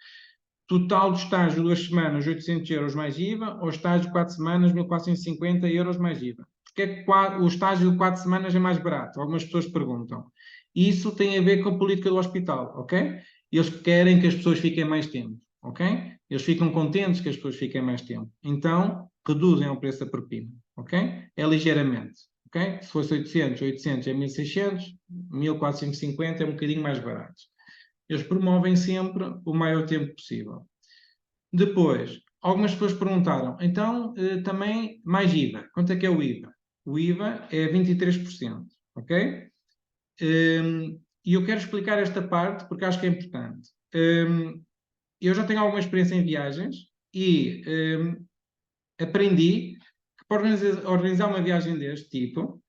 S2: Total do estágio 2 semanas, 800 euros mais IVA, ou estágio 4 semanas, 1.450 euros mais IVA. Porque é que o estágio de 4 semanas é mais barato? Algumas pessoas perguntam. Isso tem a ver com a política do hospital, ok? Eles querem que as pessoas fiquem mais tempo, ok? Eles ficam contentes que as pessoas fiquem mais tempo. Então, reduzem o preço da propina, ok? É ligeiramente, ok? Se fosse 800 é 1.600, 1.450 é um bocadinho mais barato. Eles promovem sempre o maior tempo possível. Depois, algumas pessoas perguntaram, então, também mais IVA. Quanto é que é o IVA? O IVA é 23%, ok? E eu quero explicar esta parte porque acho que é importante. Eu já tenho alguma experiência em viagens e aprendi que para organizar uma viagem deste tipo,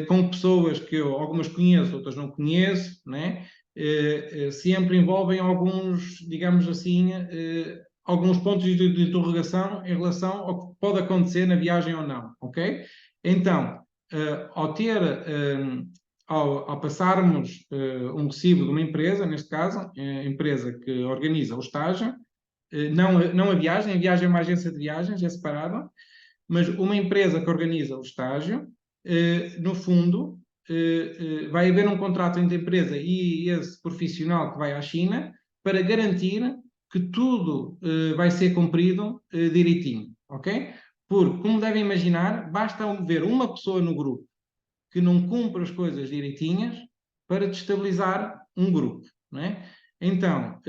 S2: com pessoas que eu algumas conheço, outras não conheço, né? Sempre envolvem alguns, digamos assim, alguns pontos de interrogação em relação ao que pode acontecer na viagem ou não, ok? Então, ao ter, ao passarmos um recibo de uma empresa, neste caso, a empresa que organiza o estágio, não a viagem é uma agência de viagens, é separada, mas uma empresa que organiza o estágio, no fundo, vai haver um contrato entre a empresa e esse profissional que vai à China para garantir que tudo vai ser cumprido direitinho, ok? Porque, como devem imaginar, basta ver uma pessoa no grupo que não cumpre as coisas direitinhas para destabilizar um grupo, não é? Então,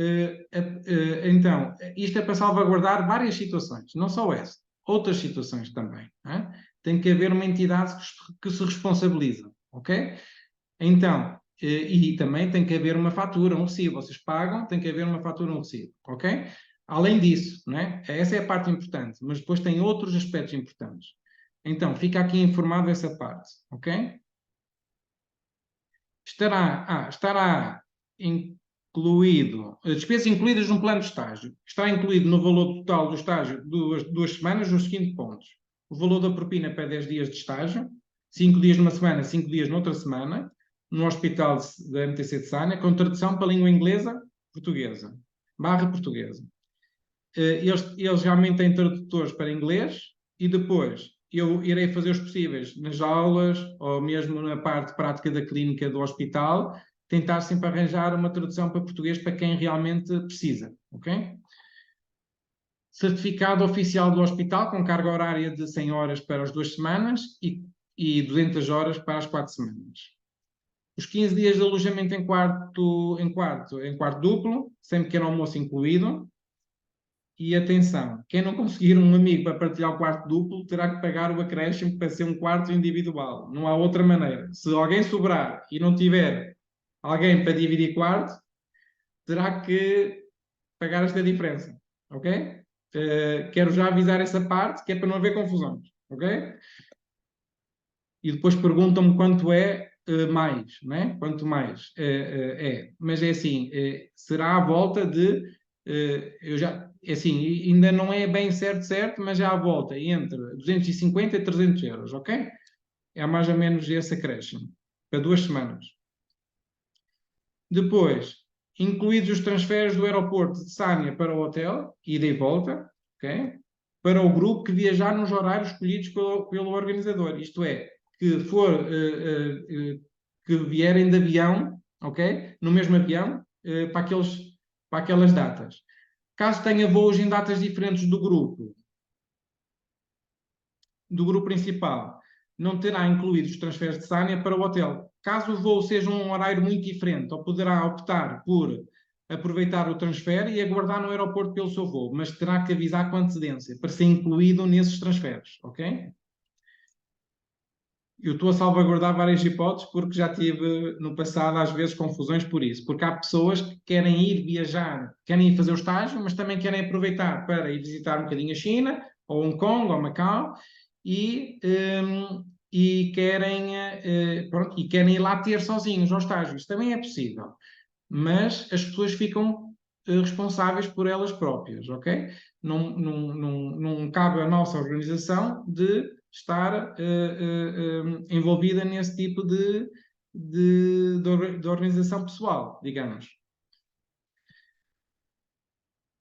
S2: isto é para salvaguardar várias situações, não só essa, outras situações também. Não é? Tem que haver uma entidade que se responsabiliza, ok? Então, e também tem que haver uma fatura, um recibo. Vocês pagam, tem que haver uma fatura, um recibo, ok? Além disso, né? Essa é a parte importante, mas depois tem outros aspectos importantes. Então, fica aqui informado essa parte, ok? Estará incluído, despesas incluídas num plano de estágio. Está incluído no valor total do estágio duas semanas nos seguintes pontos. O valor da propina para 10 dias de estágio, 5 dias numa semana, 5 dias noutra semana, no hospital da MTC de Sânia, com tradução para a língua inglesa, portuguesa, barra portuguesa. Eles realmente têm tradutores para inglês e depois eu irei fazer os possíveis nas aulas ou mesmo na parte prática da clínica do hospital, tentar sempre arranjar uma tradução para português para quem realmente precisa, ok? Certificado oficial do hospital com carga horária de 100 horas para as 2 semanas e 200 horas para as 4 semanas. Os 15 dias de alojamento em quarto duplo, sem pequeno almoço incluído. E atenção, quem não conseguir um amigo para partilhar o quarto duplo terá que pagar o acréscimo para ser um quarto individual. Não há outra maneira. Se alguém sobrar e não tiver alguém para dividir quarto, terá que pagar esta diferença. Ok? Quero já avisar essa parte, que é para não haver confusões. Ok? E depois perguntam-me quanto é mais, né? Quanto mais é. Mas é assim, será à volta de. Eu já, é assim, ainda não é bem certo, mas já à volta entre 250 e 300 euros, ok? É mais ou menos esse acréscimo, para 2 semanas. Depois, incluídos os transferes do aeroporto de Sânia para o hotel, ida e volta, ok? Para o grupo que viajar nos horários escolhidos pelo organizador. Isto é, que vierem de avião, ok? No mesmo avião, para aquelas datas. Caso tenha voos em datas diferentes do grupo principal, não terá incluído os transferes de Sânia para o hotel. Caso o voo seja um horário muito diferente, ou poderá optar por aproveitar o transfer e aguardar no aeroporto pelo seu voo, mas terá que avisar com antecedência para ser incluído nesses transferes, ok? Eu estou a salvaguardar várias hipóteses porque já tive no passado às vezes confusões por isso, porque há pessoas que querem ir viajar, querem ir fazer o estágio, mas também querem aproveitar para ir visitar um bocadinho a China, ou Hong Kong, ou Macau, e querem, pronto, e querem ir lá ter sozinhos ao estágio. Isso também é possível, mas as pessoas ficam responsáveis por elas próprias, ok? Não cabe à nossa organização de estar envolvida nesse tipo de organização pessoal, digamos.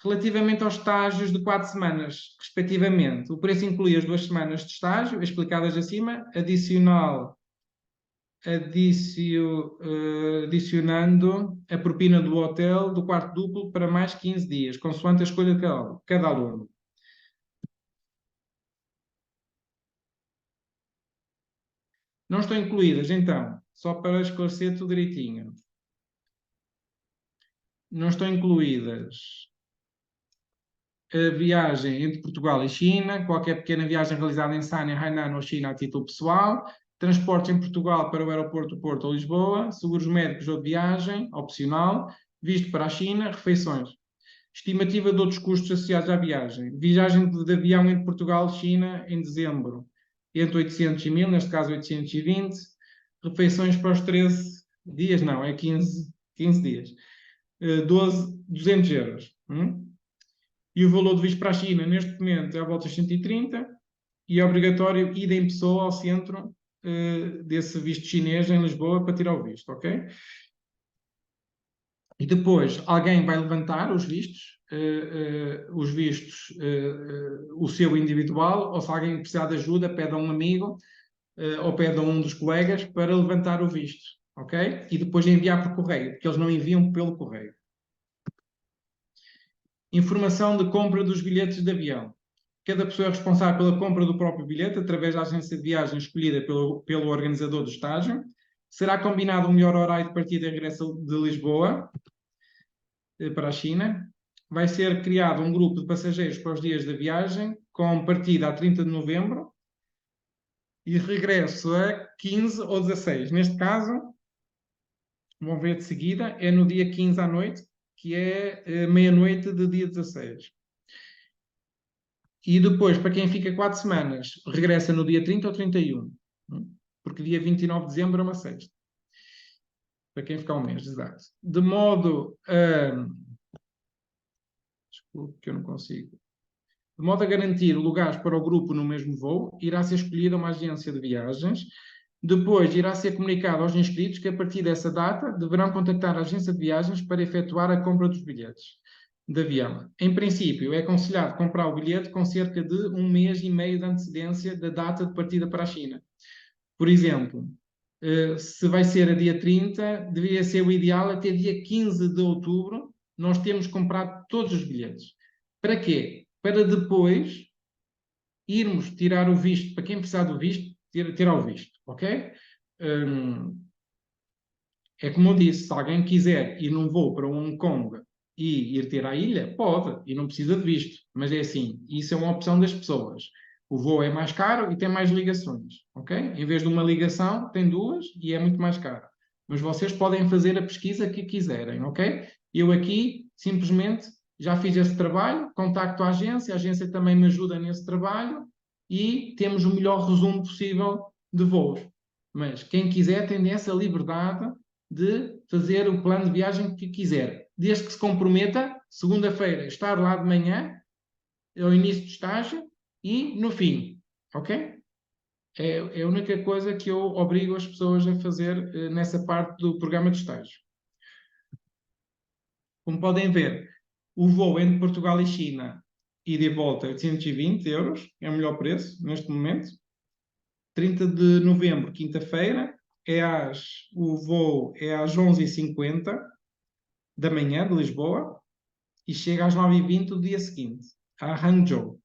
S2: Relativamente aos estágios de 4 semanas, respectivamente, o preço inclui as 2 semanas de estágio, explicadas acima, adicionando a propina do hotel do quarto duplo para mais 15 dias, consoante a escolha de cada aluno. Não estão incluídas, então, só para esclarecer tudo direitinho, não estão incluídas a viagem entre Portugal e China, qualquer pequena viagem realizada em Sanya, Hainan ou China a título pessoal, transportes em Portugal para o aeroporto do Porto ou Lisboa, seguros médicos ou de viagem, opcional, visto para a China, refeições. Estimativa de outros custos associados à viagem. Viagem de avião entre Portugal e China em dezembro, entre 800 e 1000, neste caso 820. Refeições para os 13 dias, não, é 15 dias. 200 euros. E o valor do visto para a China, neste momento, é à volta de 130 e é obrigatório ir em pessoa ao centro desse visto chinês em Lisboa para tirar o visto, ok? E depois alguém vai levantar os vistos, o seu individual, ou se alguém precisar de ajuda, pede a um amigo ou pede a um dos colegas para levantar o visto, ok? E depois enviar por correio, porque eles não enviam pelo correio. Informação de compra dos bilhetes de avião. Cada pessoa é responsável pela compra do próprio bilhete através da agência de viagem escolhida pelo organizador do estágio. Será combinado um melhor horário de partida e regresso de Lisboa para a China. Vai ser criado um grupo de passageiros para os dias da viagem, com partida a 30 de novembro e regresso a 15 ou 16. Neste caso, vão ver de seguida, é no dia 15 à noite, que é meia-noite de dia 16. E depois, para quem fica 4 semanas, regressa no dia 30 ou 31, porque dia 29 de dezembro é uma sexta. Para quem ficar um mês, exato. De modo a... Desculpe que eu não consigo. De modo a garantir lugares para o grupo no mesmo voo, irá ser escolhida uma agência de viagens. Depois irá ser comunicado aos inscritos que, a partir dessa data, deverão contactar a agência de viagens para efetuar a compra dos bilhetes de avião. Em princípio, é aconselhado comprar o bilhete com cerca de 1 mês e meio de antecedência da data de partida para a China. Por exemplo, se vai ser a dia 30, deveria ser o ideal até dia 15 de outubro nós temos comprado todos os bilhetes. Para quê? Para depois irmos tirar o visto, para quem precisar do visto, tirar o visto, ok? É como eu disse, se alguém quiser ir num voo para Hong Kong e ir ter à ilha, pode, e não precisa de visto. Mas é assim, isso é uma opção das pessoas. O voo é mais caro e tem mais ligações, ok? Em vez de uma ligação, tem duas e é muito mais caro. Mas vocês podem fazer a pesquisa que quiserem, ok? Eu aqui, simplesmente, já fiz esse trabalho, contacto a agência também me ajuda nesse trabalho e temos o melhor resumo possível de voos. Mas quem quiser tem essa liberdade de fazer o plano de viagem que quiser, desde que se comprometa, segunda-feira, estar lá de manhã, ao início do estágio e no fim, ok? É a única coisa que eu obrigo as pessoas a fazer nessa parte do programa de estágio. Como podem ver, o voo entre Portugal e China e de volta é 820 euros, é o melhor preço neste momento. 30 de novembro, quinta-feira, o voo é às 11h50 da manhã de Lisboa e chega às 9h20 do dia seguinte, a Hangzhou,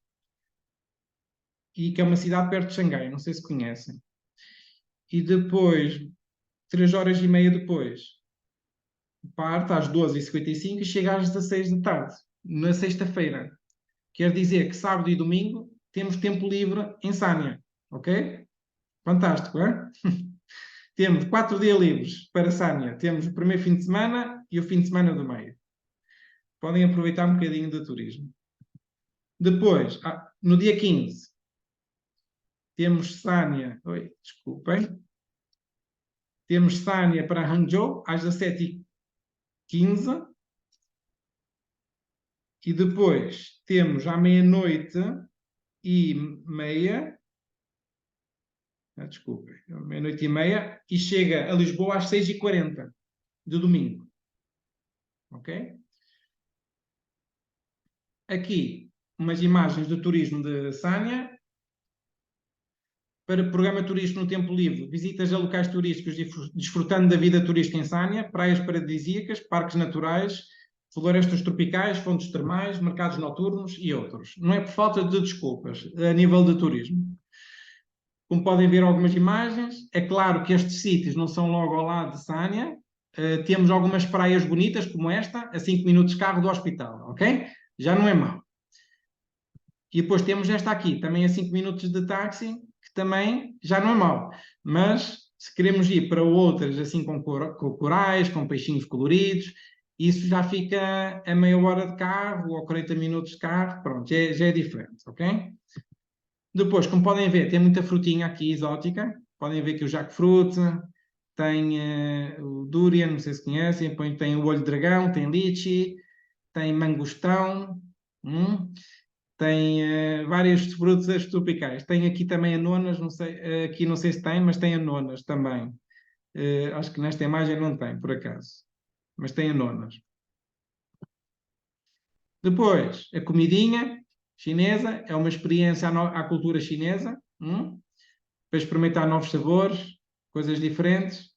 S2: e que é uma cidade perto de Xangai, não sei se conhecem. E depois, 3 horas e meia depois, parte às 12h55 e chega às 16 da tarde, na sexta-feira. Quer dizer que sábado e domingo temos tempo livre em Sanya, ok? Fantástico, é? Temos 4 dias livres para Sanya. Temos o primeiro fim de semana e o fim de semana do meio. Podem aproveitar um bocadinho de turismo. Depois, no dia 15, temos Sanya. Desculpem. Temos Sanya para Hangzhou às 17h15. E depois temos à meia-noite e meia. Desculpem, meia-noite e meia. E chega a Lisboa às 6h40 de domingo. Ok? Aqui, umas imagens do turismo de Sanya. Para programa turístico no tempo livre, visitas a locais turísticos desfrutando da vida turística em Sanya, praias paradisíacas, parques naturais, florestas tropicais, fontes termais, mercados noturnos e outros. Não é por falta de desculpas a nível de turismo. Como podem ver algumas imagens, é claro que estes sítios não são logo ao lado de Sanya. Temos algumas praias bonitas como esta, a 5 minutos de carro do hospital, ok? Já não é mau. E depois temos esta aqui, também a 5 minutos de táxi, que também já não é mau. Mas se queremos ir para outras assim com corais, com peixinhos coloridos, isso já fica a meia hora de carro ou 40 minutos de carro, pronto, já é diferente, ok? Depois, como podem ver, tem muita frutinha aqui exótica. Podem ver que o jackfruit, tem o durian, não sei se conhecem, depois tem o olho de dragão, tem lychee, tem mangostão, tem várias frutas tropicais. Tem aqui também anonas, não sei, aqui não sei se tem, mas tem anonas também. Acho que nesta imagem não tem, por acaso, mas tem anonas. Depois, a comidinha chinesa é uma experiência à cultura chinesa, para experimentar novos sabores, coisas diferentes.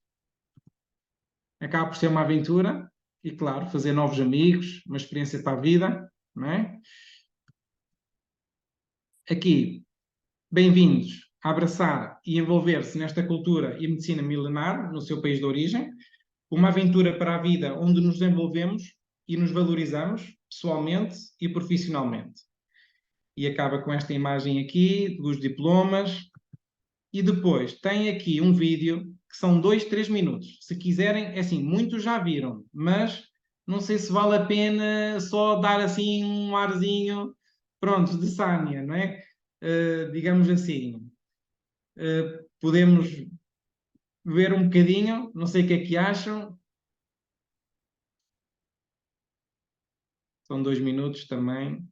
S2: Acaba por ser uma aventura e, claro, fazer novos amigos, uma experiência para a vida, não é? Aqui, bem-vindos a abraçar e envolver-se nesta cultura e medicina milenar no seu país de origem, uma aventura para a vida onde nos desenvolvemos e nos valorizamos pessoalmente e profissionalmente. E acaba com esta imagem aqui dos diplomas. E depois tem aqui um vídeo que são 2, 3 minutos. Se quiserem, é assim, muitos já viram, mas não sei se vale a pena só dar assim um arzinho, pronto, de Sânia, não é? Digamos assim. Podemos ver um bocadinho, não sei o que é que acham. São 2 minutos também.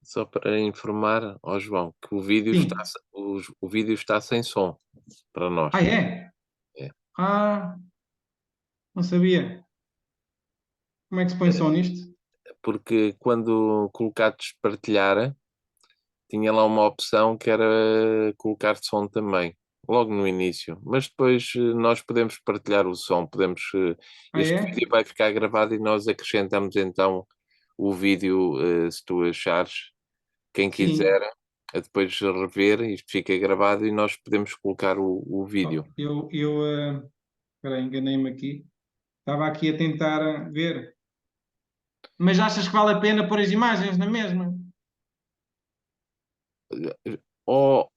S1: Só para informar ao João que o vídeo
S2: Sim.
S1: o vídeo está sem som para nós.
S2: Ah, é?
S1: É.
S2: Ah, não sabia. Como é que se põe som nisto?
S1: Porque quando colocaste partilhar, tinha lá uma opção que era colocar som também, logo no início. Mas depois nós podemos partilhar o som,
S2: Ah,
S1: este
S2: é?
S1: vídeo vai ficar gravado e nós acrescentamos então o vídeo, se tu achares, quem
S2: Sim.
S1: quiser, a depois rever, isto fica gravado e nós podemos colocar o vídeo.
S2: Espera aí, enganei-me aqui. Estava aqui a tentar ver. Mas achas que vale a pena pôr as imagens na mesma?
S1: Ou,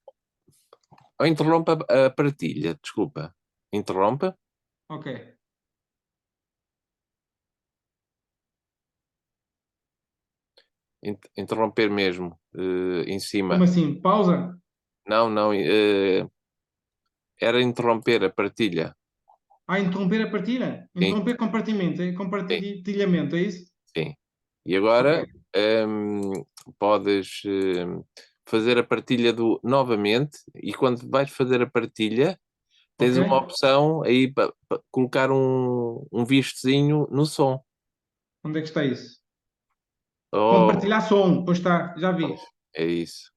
S1: ou interrompa a partilha, desculpa. Interrompa.
S2: Ok.
S1: Interromper mesmo, em
S2: Como
S1: cima.
S2: assim? Pausa?
S1: Não, não, era interromper a partilha.
S2: Ah, interromper a partilha?
S1: Sim,
S2: Interromper
S1: sim,
S2: compartilhamento, é isso?
S1: sim. E
S2: Ok,
S1: agora podes fazer a partilha novamente e quando vais fazer a partilha tens uma
S2: ok.
S1: opção aí para colocar um vistozinho no som.
S2: Onde é que está isso?
S1: Oh,
S2: Compartilhar som, pois está, já
S1: pois,
S2: vi.
S1: é isso.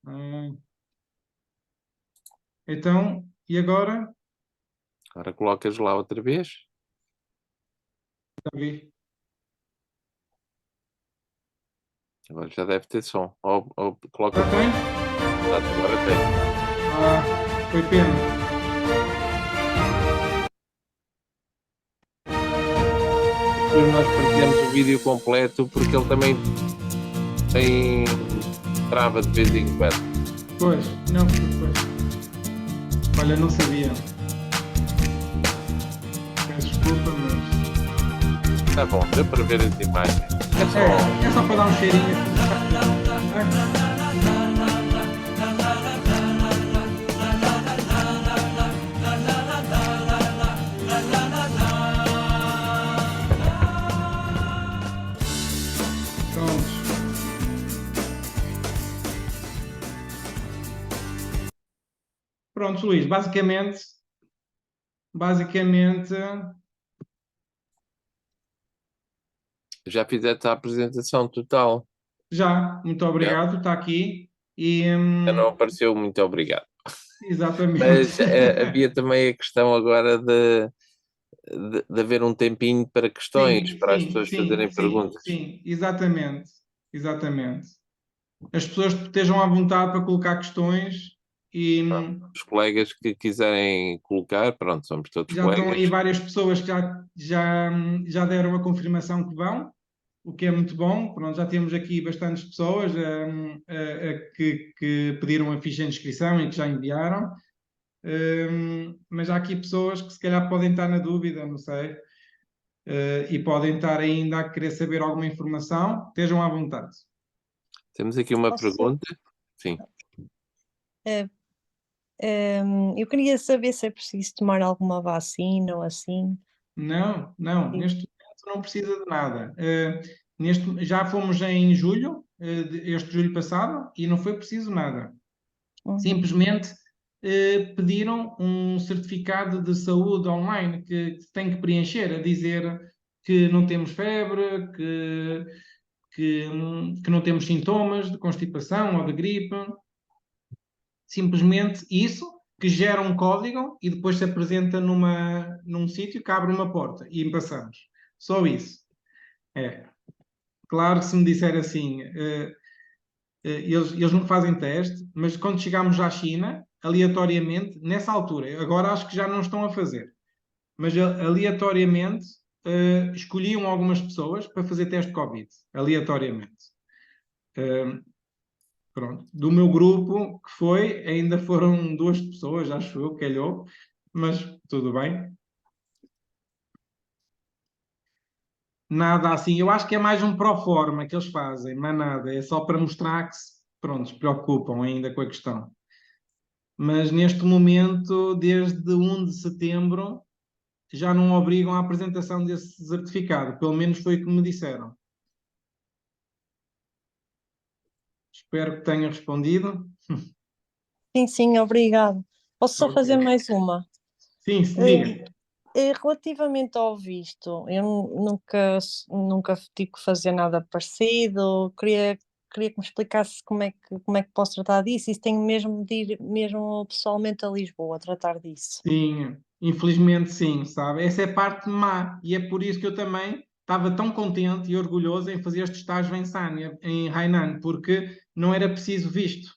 S2: Ah, então, e agora?
S1: Agora colocas lá outra vez.
S2: Já vi.
S1: Agora já deve ter som. Ou coloca.
S2: Já tem?
S1: Agora tem.
S2: Ah, foi pena.
S1: Depois nós partilhamos o vídeo completo porque ele também tem trava de vez em quando.
S2: Pois, não, pois. Olha, não sabia. Peço desculpa, mas.
S1: Tá bom, deu para ver as imagens.
S2: É só para dar um cheirinho. Pronto, Luís, basicamente,
S1: Já fizeste a apresentação total.
S2: já, muito
S1: Já,
S2: obrigado, está aqui. E,
S1: já não apareceu, muito obrigado.
S2: exatamente.
S1: Mas havia também a questão agora de haver um tempinho para questões,
S2: Sim,
S1: para as
S2: sim,
S1: pessoas
S2: sim,
S1: fazerem
S2: sim,
S1: perguntas.
S2: sim, exatamente, exatamente. As pessoas estejam à vontade para colocar questões e
S1: Os colegas que quiserem colocar, pronto, somos todos
S2: já estão
S1: colegas.
S2: aí várias pessoas que já deram a confirmação que vão, o que é muito bom. Pronto, já temos aqui bastantes pessoas que pediram a ficha de inscrição e que já enviaram. Mas há aqui pessoas que se calhar podem estar na dúvida, não sei, e podem estar ainda a querer saber alguma informação, estejam à vontade.
S1: Temos aqui uma
S3: Posso?
S1: pergunta. Sim.
S3: Eu queria saber se é preciso tomar alguma vacina ou assim.
S2: Não, não,
S3: Sim.
S2: neste momento não precisa de nada. Já fomos em julho, este julho passado, e não foi preciso nada.
S3: Uhum.
S2: Simplesmente pediram um certificado de saúde online que tem que preencher, a dizer que não temos febre, que não temos sintomas de constipação ou de gripe. Simplesmente isso, que gera um código e depois se apresenta num sítio que abre uma porta e passamos. Só isso. É. Claro que se me disser assim, eles não fazem teste, mas quando chegamos à China, aleatoriamente, nessa altura, agora acho que já não estão a fazer, mas aleatoriamente escolhiam algumas pessoas para fazer teste de Covid, aleatoriamente. Pronto. Do meu grupo, que foi, ainda foram 2 pessoas, acho eu, calhou, mas tudo bem. Nada assim, eu acho que é mais um pro forma que eles fazem, mas nada, é só para mostrar que pronto, se preocupam ainda com a questão. Mas neste momento, desde 1 de setembro, já não obrigam à apresentação desse certificado, pelo menos foi o que me disseram. Espero que tenha respondido.
S3: Sim, obrigado. Posso só
S2: Ok.
S3: fazer mais uma?
S2: Sim, diga.
S3: Relativamente ao visto, eu nunca tive que fazer nada parecido. Queria que me explicasse como é que posso tratar disso. Isso tenho mesmo de ir mesmo pessoalmente a Lisboa tratar disso.
S2: Sim, infelizmente sim, sabe? Essa é a parte má e é por isso que eu também estava tão contente e orgulhoso em fazer este estágio em Sanya, em Hainan, porque não era preciso visto.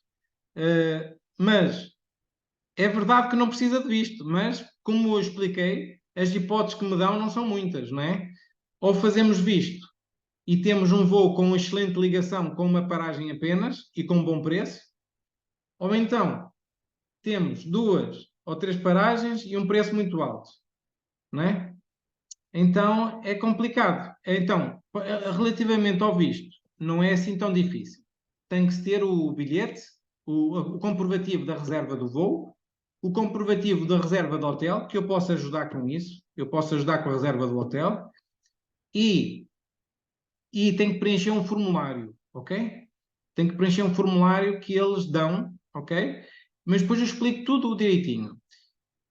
S2: Mas é verdade que não precisa de visto, mas como eu expliquei, as hipóteses que me dão não são muitas, não é? Ou fazemos visto e temos um voo com uma excelente ligação, com uma paragem apenas e com um bom preço, ou então temos 2 ou 3 paragens e um preço muito alto, não é? Então é complicado. Então, relativamente ao visto, não é assim tão difícil. Tem que se ter o bilhete, o comprovativo da reserva do voo, o comprovativo da reserva do hotel, que eu posso ajudar com isso, eu posso ajudar com a reserva do hotel, e, e tem que preencher um formulário, ok? Tem que preencher um formulário que eles dão, ok? Mas depois eu explico tudo direitinho.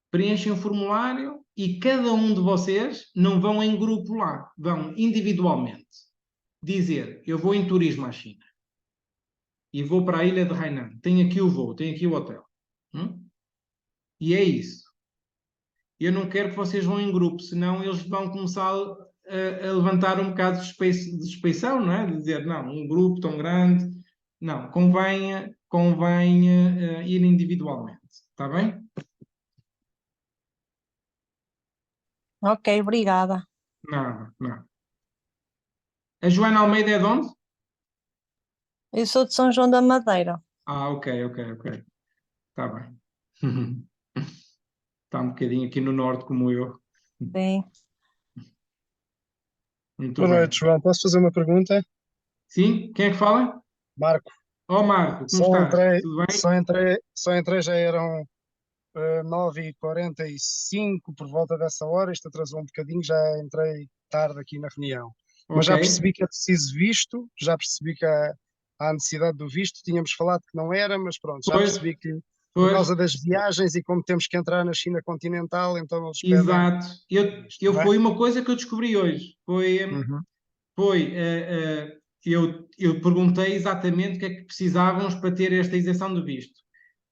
S2: Preenchem o formulário e cada um de vocês não vão em grupo lá, vão individualmente. Dizer, eu vou em turismo à China e vou para a ilha de Hainan. Tenho aqui o voo, tenho aqui o hotel. E é isso. Eu não quero que vocês vão em grupo, senão eles vão começar a levantar um bocado de suspeição, não é? De dizer, não, um grupo tão grande, não, convém ir individualmente, está bem?
S3: Ok, obrigada.
S2: Não, não. A Joana Almeida é de onde?
S3: Eu sou de São João da Madeira.
S2: Ah, ok, ok, ok. Está bem. Está um bocadinho aqui no norte como eu.
S3: Sim.
S2: Muito
S4: Boa
S2: bem.
S4: noite, João. Posso fazer uma pergunta?
S2: Sim? Quem é que fala?
S4: Marco,
S2: Ó Marco, como
S4: só
S2: estás?
S4: entrei,
S2: Tudo bem?
S4: só entrei, já eram 9h45 por volta dessa hora. Isto atrasou um bocadinho, já entrei tarde aqui na reunião. Mas
S2: Ok.
S4: já percebi que é preciso visto, já percebi que há necessidade do visto. Tínhamos falado que não era, mas pronto, já
S2: Pois,
S4: percebi que por
S2: pois,
S4: causa das viagens e como temos que entrar na China continental, então eles pedem
S2: exato.
S4: isto, não é?
S2: Foi uma coisa que eu descobri hoje.
S4: Uhum,
S2: Eu perguntei exatamente o que é que precisávamos para ter esta isenção de visto.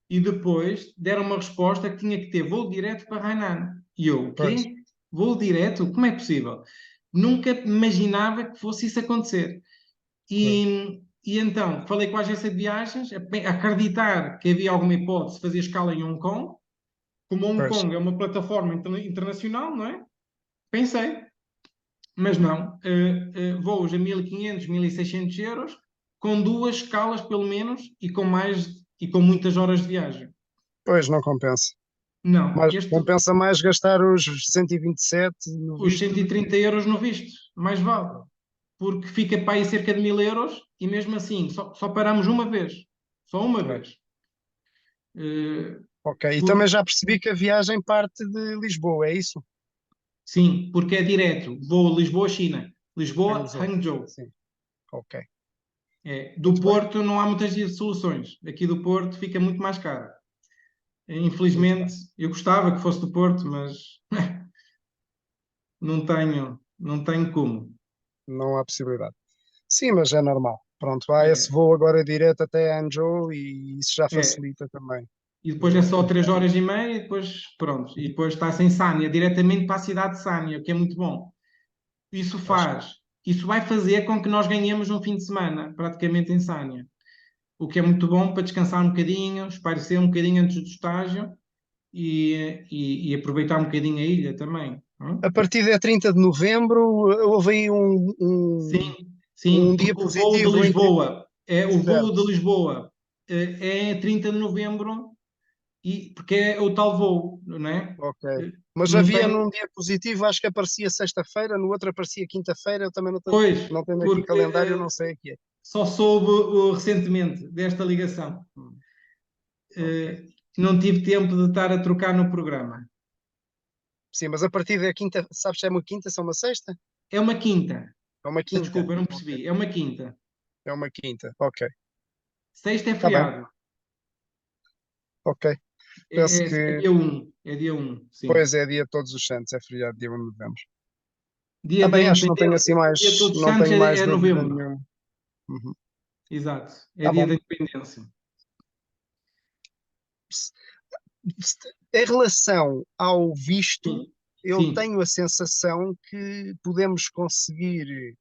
S2: E depois deram uma resposta que tinha que ter voo direto para Hainan. E eu, o
S4: pois,
S2: quê? Voo direto? Como é possível? Nunca imaginava que fosse isso acontecer.
S4: pois,
S2: E então, falei com a agência de viagens, a acreditar que havia alguma hipótese de fazer escala em Hong Kong. Como Hong
S4: pois.
S2: Kong é uma plataforma internacional, não é? Pensei, mas não. Voos a 1.500, 1.600 euros, com duas escalas pelo menos e com muitas horas de viagem.
S4: Pois, não compensa.
S2: Não,
S4: Mas compensa mais gastar os 127 no
S2: os
S4: visto
S2: 130 euros no visto, mais vale, porque fica para aí cerca de 1.000 euros e mesmo assim só paramos uma vez, só uma
S4: Pois.
S2: vez. Eh,
S4: Ok, e
S2: por-
S4: também já percebi que a viagem parte de Lisboa, é isso?
S2: sim, porque é direto, voo Lisboa-China,
S4: Hangzhou.
S2: Lisboa-Hangzhou.
S4: Sim, ok.
S2: Do
S4: Muito bem,
S2: Porto não há muitas soluções. Aqui do Porto fica muito mais caro.
S4: muito
S2: Infelizmente,
S4: bem.
S2: eu gostava que fosse do Porto, mas não tenho como.
S4: Não há possibilidade. Sim, mas é normal. Pronto, há esse
S2: É,
S4: voo agora direto até Hangzhou e isso já
S2: é.
S4: facilita também.
S2: E depois é só
S4: Muito
S2: 3
S4: bem.
S2: horas e meia e depois pronto. E depois está-se em Sânia, diretamente para a cidade de Sânia, o que é muito bom. Isso
S4: Pois,
S2: faz, isso vai fazer com que nós ganhemos um fim de semana, praticamente em Sânia. O que é muito bom para descansar um bocadinho, espairecer um bocadinho antes do estágio e aproveitar um bocadinho a ilha também. Não
S4: a partir de 30 de novembro houve aí
S2: Sim,
S4: um
S2: sim,
S4: dia
S2: porque o voo de
S4: positivo entre.
S2: Lisboa o voo de
S4: Certo,
S2: Lisboa é 30 de novembro porque é o tal voo, não é?
S4: ok.
S2: Eh,
S4: Mas
S2: Não
S4: havia num
S2: tem,
S4: dia positivo, acho que aparecia sexta-feira, no outro aparecia quinta-feira, eu também
S2: pois,
S4: não tenho aqui
S2: porque
S4: calendário, não sei aqui.
S2: só soube recentemente desta ligação.
S4: Ok.
S2: Não tive tempo de estar a trocar no programa.
S4: Sim, mas a partir da quinta, sabes se é uma quinta, se é uma sexta?
S2: É uma quinta.
S4: É uma quinta.
S2: Desculpa, eu não
S4: Ok.
S2: percebi. É uma quinta.
S4: É uma quinta. Ok.
S2: Sexta é
S4: Está bem.
S2: feriado.
S4: Ok.
S2: É,
S4: Penso
S2: é
S4: que,
S2: dia 1. É dia 1, sim.
S4: pois é dia de Todos os Santos, é feriado dia 1 de novembro.
S2: Dia da
S4: Também acho que não tenho assim
S2: Independência.
S4: mais,
S2: Dia de Todos os
S4: não
S2: Santos
S4: tenho mais
S2: é
S4: dúvida
S2: novembro.
S4: nenhuma. Uhum.
S2: Exato. É
S4: Tá
S2: dia
S4: bom.
S2: da Independência.
S4: Em relação ao visto,
S2: Sim.
S4: eu
S2: Sim.
S4: tenho a sensação que podemos conseguir,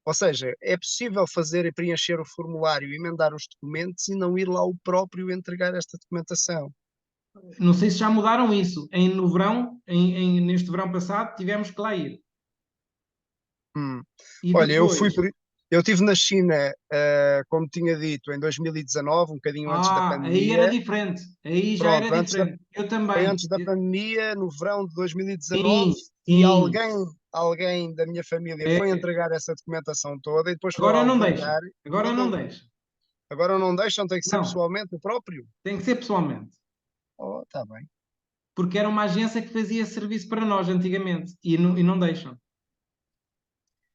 S4: ou seja, é possível fazer e preencher o formulário, emendar os documentos e não ir lá o próprio entregar esta documentação.
S2: Não sei se já mudaram isso. No verão, neste verão passado, tivemos que lá ir.
S4: Hum.
S2: E
S4: Olha,
S2: depois,
S4: eu estive na China, como tinha dito, em 2019, um bocadinho antes da
S2: aí era
S4: pandemia.
S2: diferente. Aí já era
S4: Pronto,
S2: diferente. Eu
S4: foi
S2: também.
S4: antes da pandemia, no verão de 2019,
S2: Sim,
S4: e
S2: sim.
S4: alguém da minha família foi
S2: É.
S4: entregar essa documentação toda e depois foi
S2: Agora
S4: lá
S2: não deixa.
S4: levantar
S2: Agora
S4: e
S2: não
S4: não,
S2: deixa.
S4: agora não deixam, tem que ser
S2: Não.
S4: pessoalmente o próprio.
S2: Tem que ser pessoalmente.
S4: Oh, tá bem,
S2: Porque era uma agência que fazia serviço para nós antigamente. E não deixam.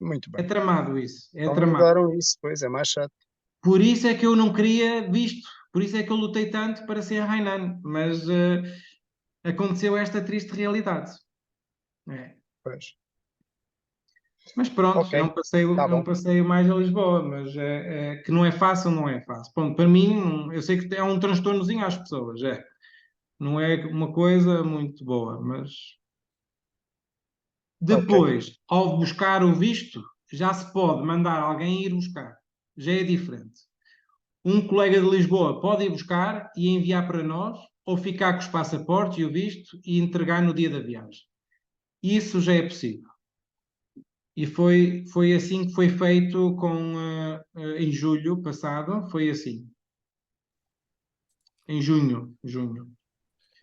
S4: muito
S2: É
S4: bem.
S2: tramado isso. É
S4: Então
S2: tramado.
S4: mudaram isso, pois é mais chato.
S2: Por isso é que eu não queria visto. Por isso é que eu lutei tanto para ser Hainan. Mas aconteceu esta triste realidade. É.
S4: Pois.
S2: Mas pronto,
S4: Ok,
S2: é
S4: tá
S2: um
S4: bom.
S2: passeio mais a Lisboa, mas que não é fácil, não é fácil. Pronto, para mim, eu sei que é um transtornozinho às pessoas, não é uma coisa muito boa, mas Depois, ao buscar o visto, já se pode mandar alguém ir buscar. Já é diferente. Um colega de Lisboa pode ir buscar e enviar para nós, ou ficar com os passaportes e o visto e entregar no dia da viagem. Isso já é possível. E foi assim que foi feito em julho passado, foi assim. Em junho.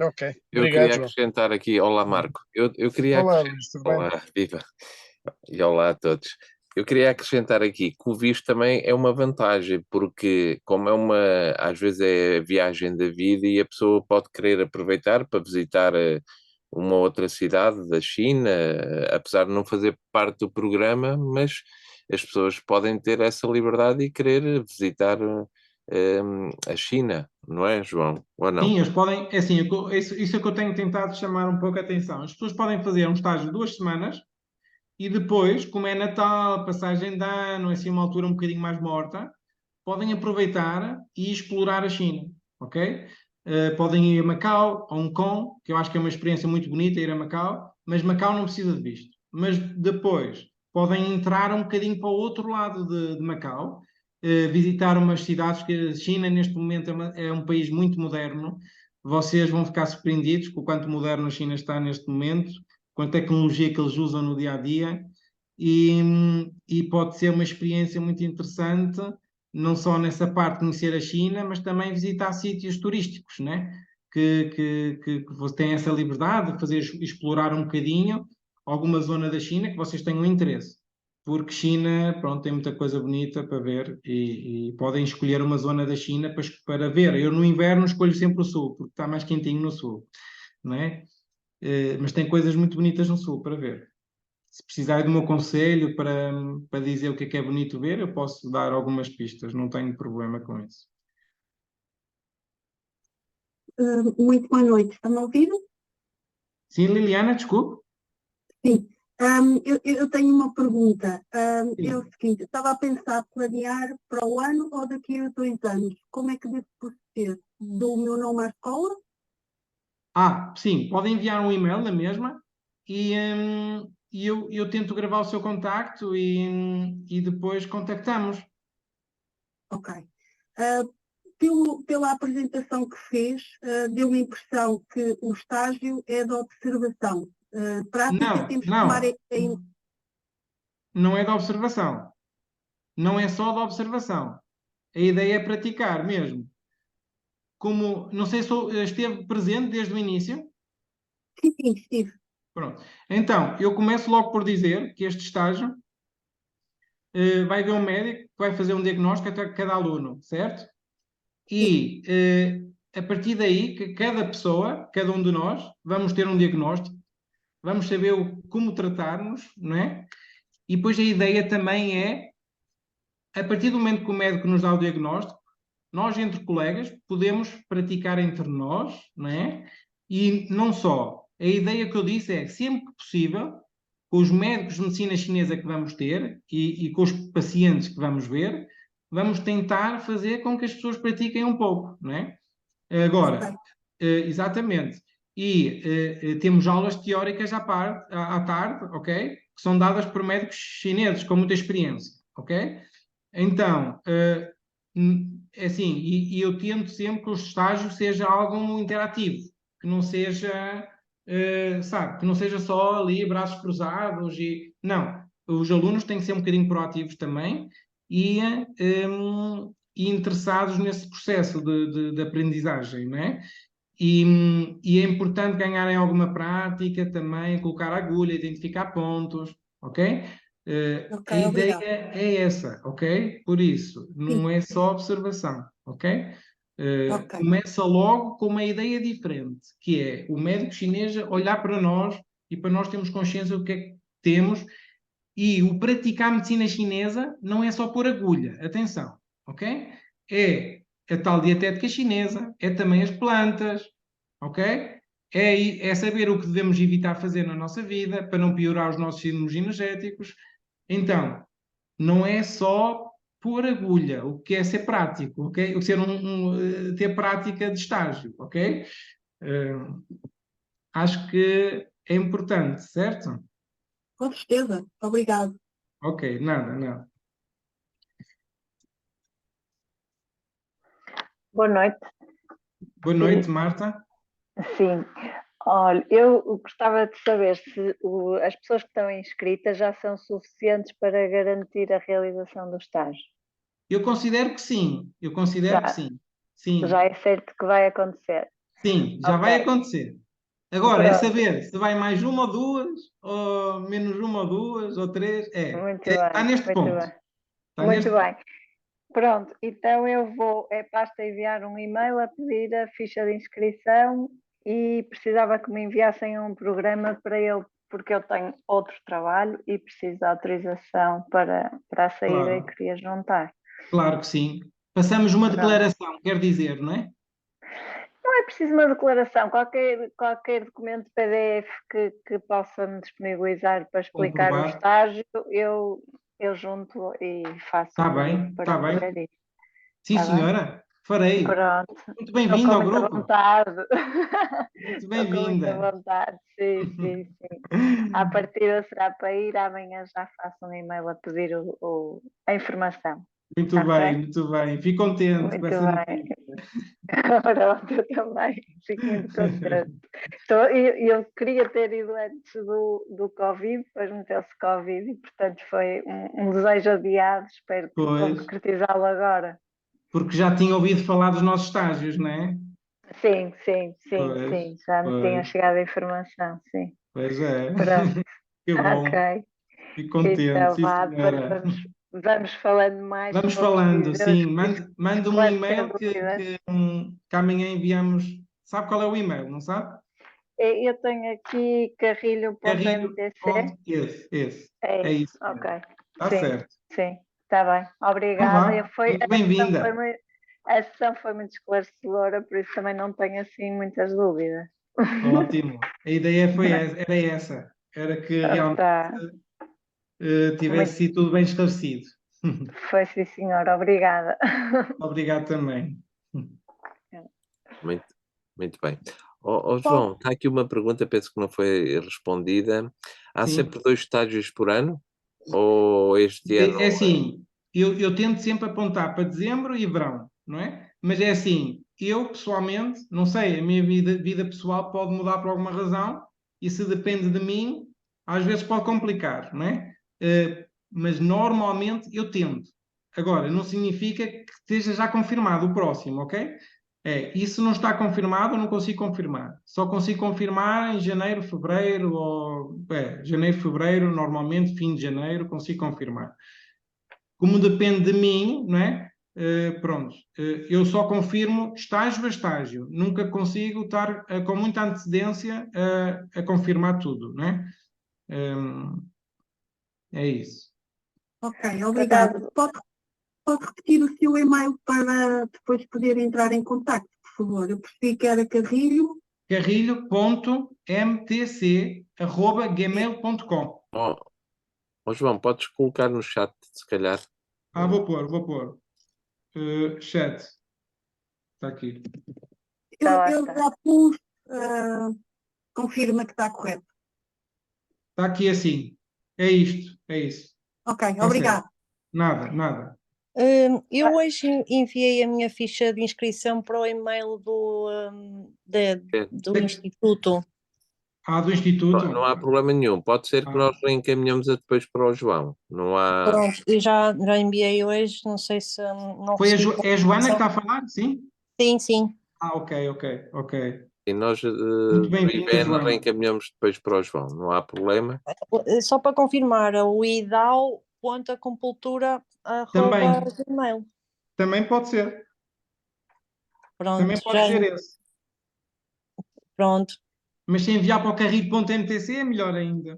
S4: Ok,
S1: Eu
S4: obrigado,
S1: queria
S4: João.
S1: acrescentar aqui, olá Marco, eu queria
S4: Olá,
S1: acrescentar,
S4: Luís, tudo bem?
S1: olá, viva, e olá a todos. Eu queria acrescentar aqui que o visto também é uma vantagem, porque como às vezes é a viagem da vida e a pessoa pode querer aproveitar para visitar uma outra cidade da China, apesar de não fazer parte do programa, mas as pessoas podem ter essa liberdade e querer visitar a China, não é, João? Ou não?
S2: Sim, eles podem, é assim, isso é que eu tenho tentado chamar um pouco a atenção. As pessoas podem fazer um estágio de 2 semanas e depois, como é Natal, passagem de ano, assim uma altura um bocadinho mais morta, podem aproveitar e explorar a China, ok? Podem ir a Macau, a Hong Kong, que eu acho que é uma experiência muito bonita ir a Macau, mas Macau não precisa de visto. Mas depois podem entrar um bocadinho para o outro lado de Macau, visitar umas cidades que a China neste momento é um país muito moderno. Vocês vão ficar surpreendidos com o quanto moderno a China está neste momento, com a tecnologia que eles usam no dia a dia, e pode ser uma experiência muito interessante, não só nessa parte de conhecer a China, mas também visitar sítios turísticos, né? Que você tem essa liberdade de fazer explorar um bocadinho alguma zona da China que vocês tenham interesse. Porque China, pronto, tem muita coisa bonita para ver e podem escolher uma zona da China para ver. Eu no inverno escolho sempre o sul, porque está mais quentinho no sul, não é? Mas tem coisas muito bonitas no sul para ver. Se precisar do meu conselho para dizer o que é bonito ver, eu posso dar algumas pistas, não tenho problema com isso.
S5: Muito boa noite, está-me a ouvir?
S2: Sim, Liliana, desculpe.
S5: Sim. Eu tenho uma pergunta. É o
S2: Sim.
S5: seguinte, estava a pensar planear para o ano ou daqui a 2 anos. Como é que devo proceder? Dou o meu nome à escola?
S2: Sim, pode enviar um e-mail na mesma e eu tento gravar o seu contacto e depois contactamos.
S5: Ok. Ah, pela apresentação que fez, deu-me a impressão que o estágio é de observação. Prática temos que tomar em...
S2: Não é da observação. Não é só da observação. A ideia é praticar mesmo. Como, não sei se esteve presente desde o início.
S5: Sim, estive.
S2: Pronto. Então, eu começo logo por dizer que este estágio vai ver um médico que vai fazer um diagnóstico a cada aluno, certo? E a partir daí, que cada pessoa, cada um de nós, vamos ter um diagnóstico, vamos saber como tratar-nos, não é? E depois a ideia também é, a partir do momento que o médico nos dá o diagnóstico, nós, entre colegas, podemos praticar entre nós, não é? E não só. A ideia que eu disse é, sempre que possível, com os médicos de medicina chinesa que vamos ter e com os pacientes que vamos ver, vamos tentar fazer com que as pessoas pratiquem um pouco, não é? Agora, exatamente. E temos aulas teóricas à tarde, ok? Que são dadas por médicos chineses com muita experiência, ok? Então, é assim, e eu tento sempre que o estágio seja algo interativo, que não seja, sabe, que não seja só ali braços cruzados e... Não, os alunos têm que ser um bocadinho proativos também e interessados nesse processo de aprendizagem, não é? E é importante ganharem alguma prática também, colocar agulha, identificar pontos, ok?
S5: Ok,
S2: A ideia
S5: obrigada.
S2: é essa, ok? Por isso, não
S5: Sim.
S2: é só observação, ok?
S5: Ok.
S2: Começa logo com uma ideia diferente, que é o médico chinês olhar para nós e para nós termos consciência do que é que temos e o praticar medicina chinesa não é só pôr agulha, atenção, ok? É a tal dietética chinesa, é também as plantas, ok? É saber o que devemos evitar fazer na nossa vida para não piorar os nossos síndromes energéticos. Então, não é só pôr agulha, o que é ser prático, ok? O que ser ter prática de estágio, ok? Acho que é importante, certo?
S5: Com certeza. Obrigado.
S2: Ok, nada.
S6: Boa noite.
S2: Boa noite, Marta.
S6: Sim. Olha, eu gostava de saber se as pessoas que estão inscritas já são suficientes para garantir a realização do estágio.
S2: Eu considero que sim. Sim.
S6: Já é certo que vai acontecer.
S2: Sim, já vai acontecer. Agora, é saber se vai mais uma ou duas, ou menos uma ou duas, ou três. Está neste ponto.
S6: Muito bem. Pronto, então basta enviar um e-mail a pedir a ficha de inscrição e precisava que me enviassem um programa para ele, porque eu tenho outro trabalho e preciso de autorização para a saída e queria juntar.
S2: Claro que sim. Passamos uma declaração, quer dizer, não é?
S6: Não é preciso uma declaração, qualquer documento PDF que possa me disponibilizar para explicar o estágio, eu junto e faço
S2: Está bem.
S6: fazer isso.
S2: Sim, senhora, farei.
S6: Pronto.
S2: Muito bem-vinda ao grupo.
S6: Vontade.
S2: Muito bem-vinda.
S6: Com muita vontade, sim. À partida será para ir, amanhã já faço um e-mail a pedir a informação.
S2: Muito bem. Fico contente com essa notícia.
S6: Pronto, eu também fico muito contente. Então, eu queria ter ido antes do Covid, depois meteu-se Covid e, portanto, foi um desejo adiado. Espero concretizá-lo agora.
S2: Porque já tinha ouvido falar dos nossos estágios, não é?
S6: Sim. Já me tinha chegado a informação, sim.
S2: Pois é.
S6: Pronto.
S2: Que bom.
S6: Ok.
S2: Fico contente,
S6: então,
S2: sim, senhora.
S6: Vamos falando mais.
S2: Vamos falando, sim. Manda um e-mail que amanhã enviamos. Sabe qual é o e-mail, não sabe?
S6: Eu tenho aqui carrilho.mtc.
S2: Esse.
S6: É isso. Ok.
S2: Está certo.
S6: Sim, está bem. Obrigada.
S2: Muito bem-vinda.
S6: A sessão foi muito esclarecedora, por isso também não tenho assim muitas dúvidas.
S2: Ótimo. A ideia era essa. Era que realmente tivesse sido tudo bem esclarecido.
S6: Foi, sim, senhora. Obrigada.
S2: Obrigado também.
S1: Muito bem. João, está aqui uma pergunta, penso que não foi respondida. Há sempre 2 estágios por ano? Ou este ano?
S2: É assim, eu tento sempre apontar para dezembro e verão, não é? Mas é assim, eu pessoalmente, não sei, a minha vida pessoal pode mudar por alguma razão e se depende de mim, às vezes pode complicar, não é? Mas normalmente eu tento. Agora, não significa que esteja já confirmado o próximo, ok? Isso não está confirmado, eu não consigo confirmar. Só consigo confirmar em janeiro, fevereiro, janeiro, fevereiro, normalmente, fim de janeiro, consigo confirmar. Como depende de mim, não é? Pronto, eu só confirmo estágio a estágio. Nunca consigo estar com muita antecedência a confirmar tudo, não é? É isso.
S5: Ok, obrigado. Pode repetir o seu e-mail para depois poder entrar em contato, por favor. Eu percebi que era Carrilho.
S2: Carrilho.mtc@gmail.com.
S1: João, podes colocar no chat, se calhar.
S2: Vou pôr. Chat. Está aqui.
S5: Eu já pus. Confirma que está correto.
S2: Está aqui assim. É isto.
S5: Ok, obrigado.
S2: Nada.
S3: Eu hoje enviei a minha ficha de inscrição para o e-mail do Instituto.
S2: Do Instituto?
S1: Não há problema nenhum. Pode ser que nós reencaminhamos depois para o João. Não há...
S3: Pronto, eu já enviei hoje, não sei se não
S2: Foi é a Joana que está a falar? Sim?
S3: Sim.
S2: Ok.
S1: E nós
S2: Muito bem-vindo,
S1: reencaminhamos depois para o João. Não há problema.
S3: Só para confirmar, o idal.acupuntura@gmail.
S2: Também pode ser.
S3: Pronto,
S2: também pode ser esse.
S3: Pronto.
S2: Mas se enviar para o carrilho.mtc é melhor ainda.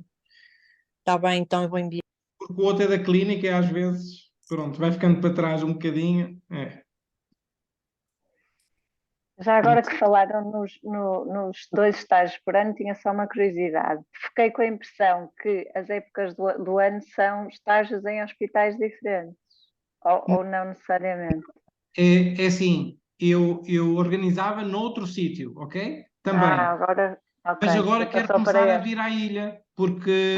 S3: Está bem, então eu vou enviar.
S2: Porque o outro é da clínica e às vezes, vai ficando para trás um bocadinho.
S6: Já agora que falaram nos 2 estágios por ano, tinha só uma curiosidade. Fiquei com a impressão que as épocas do ano são estágios em hospitais diferentes, ou não necessariamente?
S2: É assim, eu organizava noutro sítio, ok? Também.
S6: Agora, okay.
S2: Mas agora quero começar a vir à ilha, porque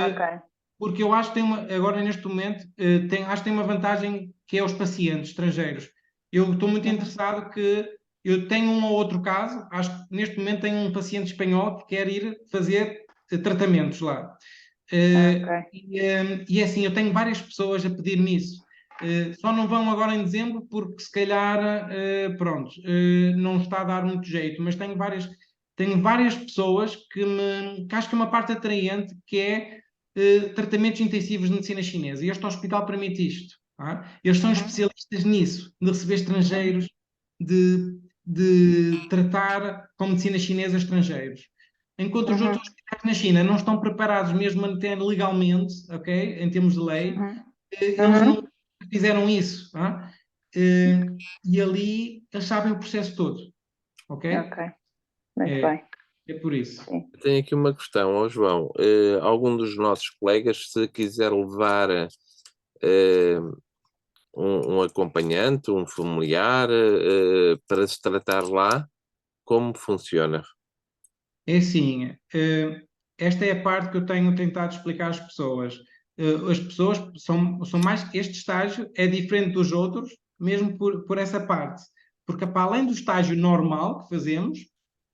S2: porque eu acho que agora neste momento, acho que tem uma vantagem que é os pacientes estrangeiros. Eu estou muito interessado que eu tenho um ou outro caso, acho que neste momento tenho um paciente espanhol que quer ir fazer tratamentos lá. E é assim, eu tenho várias pessoas a pedir-me isso. Só não vão agora em dezembro porque se calhar, pronto, não está a dar muito jeito, mas tenho várias pessoas que acho que é uma parte atraente, que é tratamentos intensivos de medicina chinesa. E este hospital permite isto. Tá? Eles são especialistas nisso, de receber estrangeiros, de tratar com medicina chinesa estrangeiros. Enquanto os outros hospitais na China não estão preparados mesmo até legalmente, ok, em termos de lei, eles não fizeram isso. Tá? E ali eles sabem o processo todo. Ok?
S6: Ok, muito bem.
S2: É por isso.
S1: Tenho aqui uma questão, ó João. Algum dos nossos colegas, se quiser levar um acompanhante, um familiar, para se tratar lá, como funciona?
S2: É assim, esta é a parte que eu tenho tentado explicar às pessoas. As pessoas são mais. Este estágio é diferente dos outros, mesmo por essa parte. Porque, para além do estágio normal que fazemos,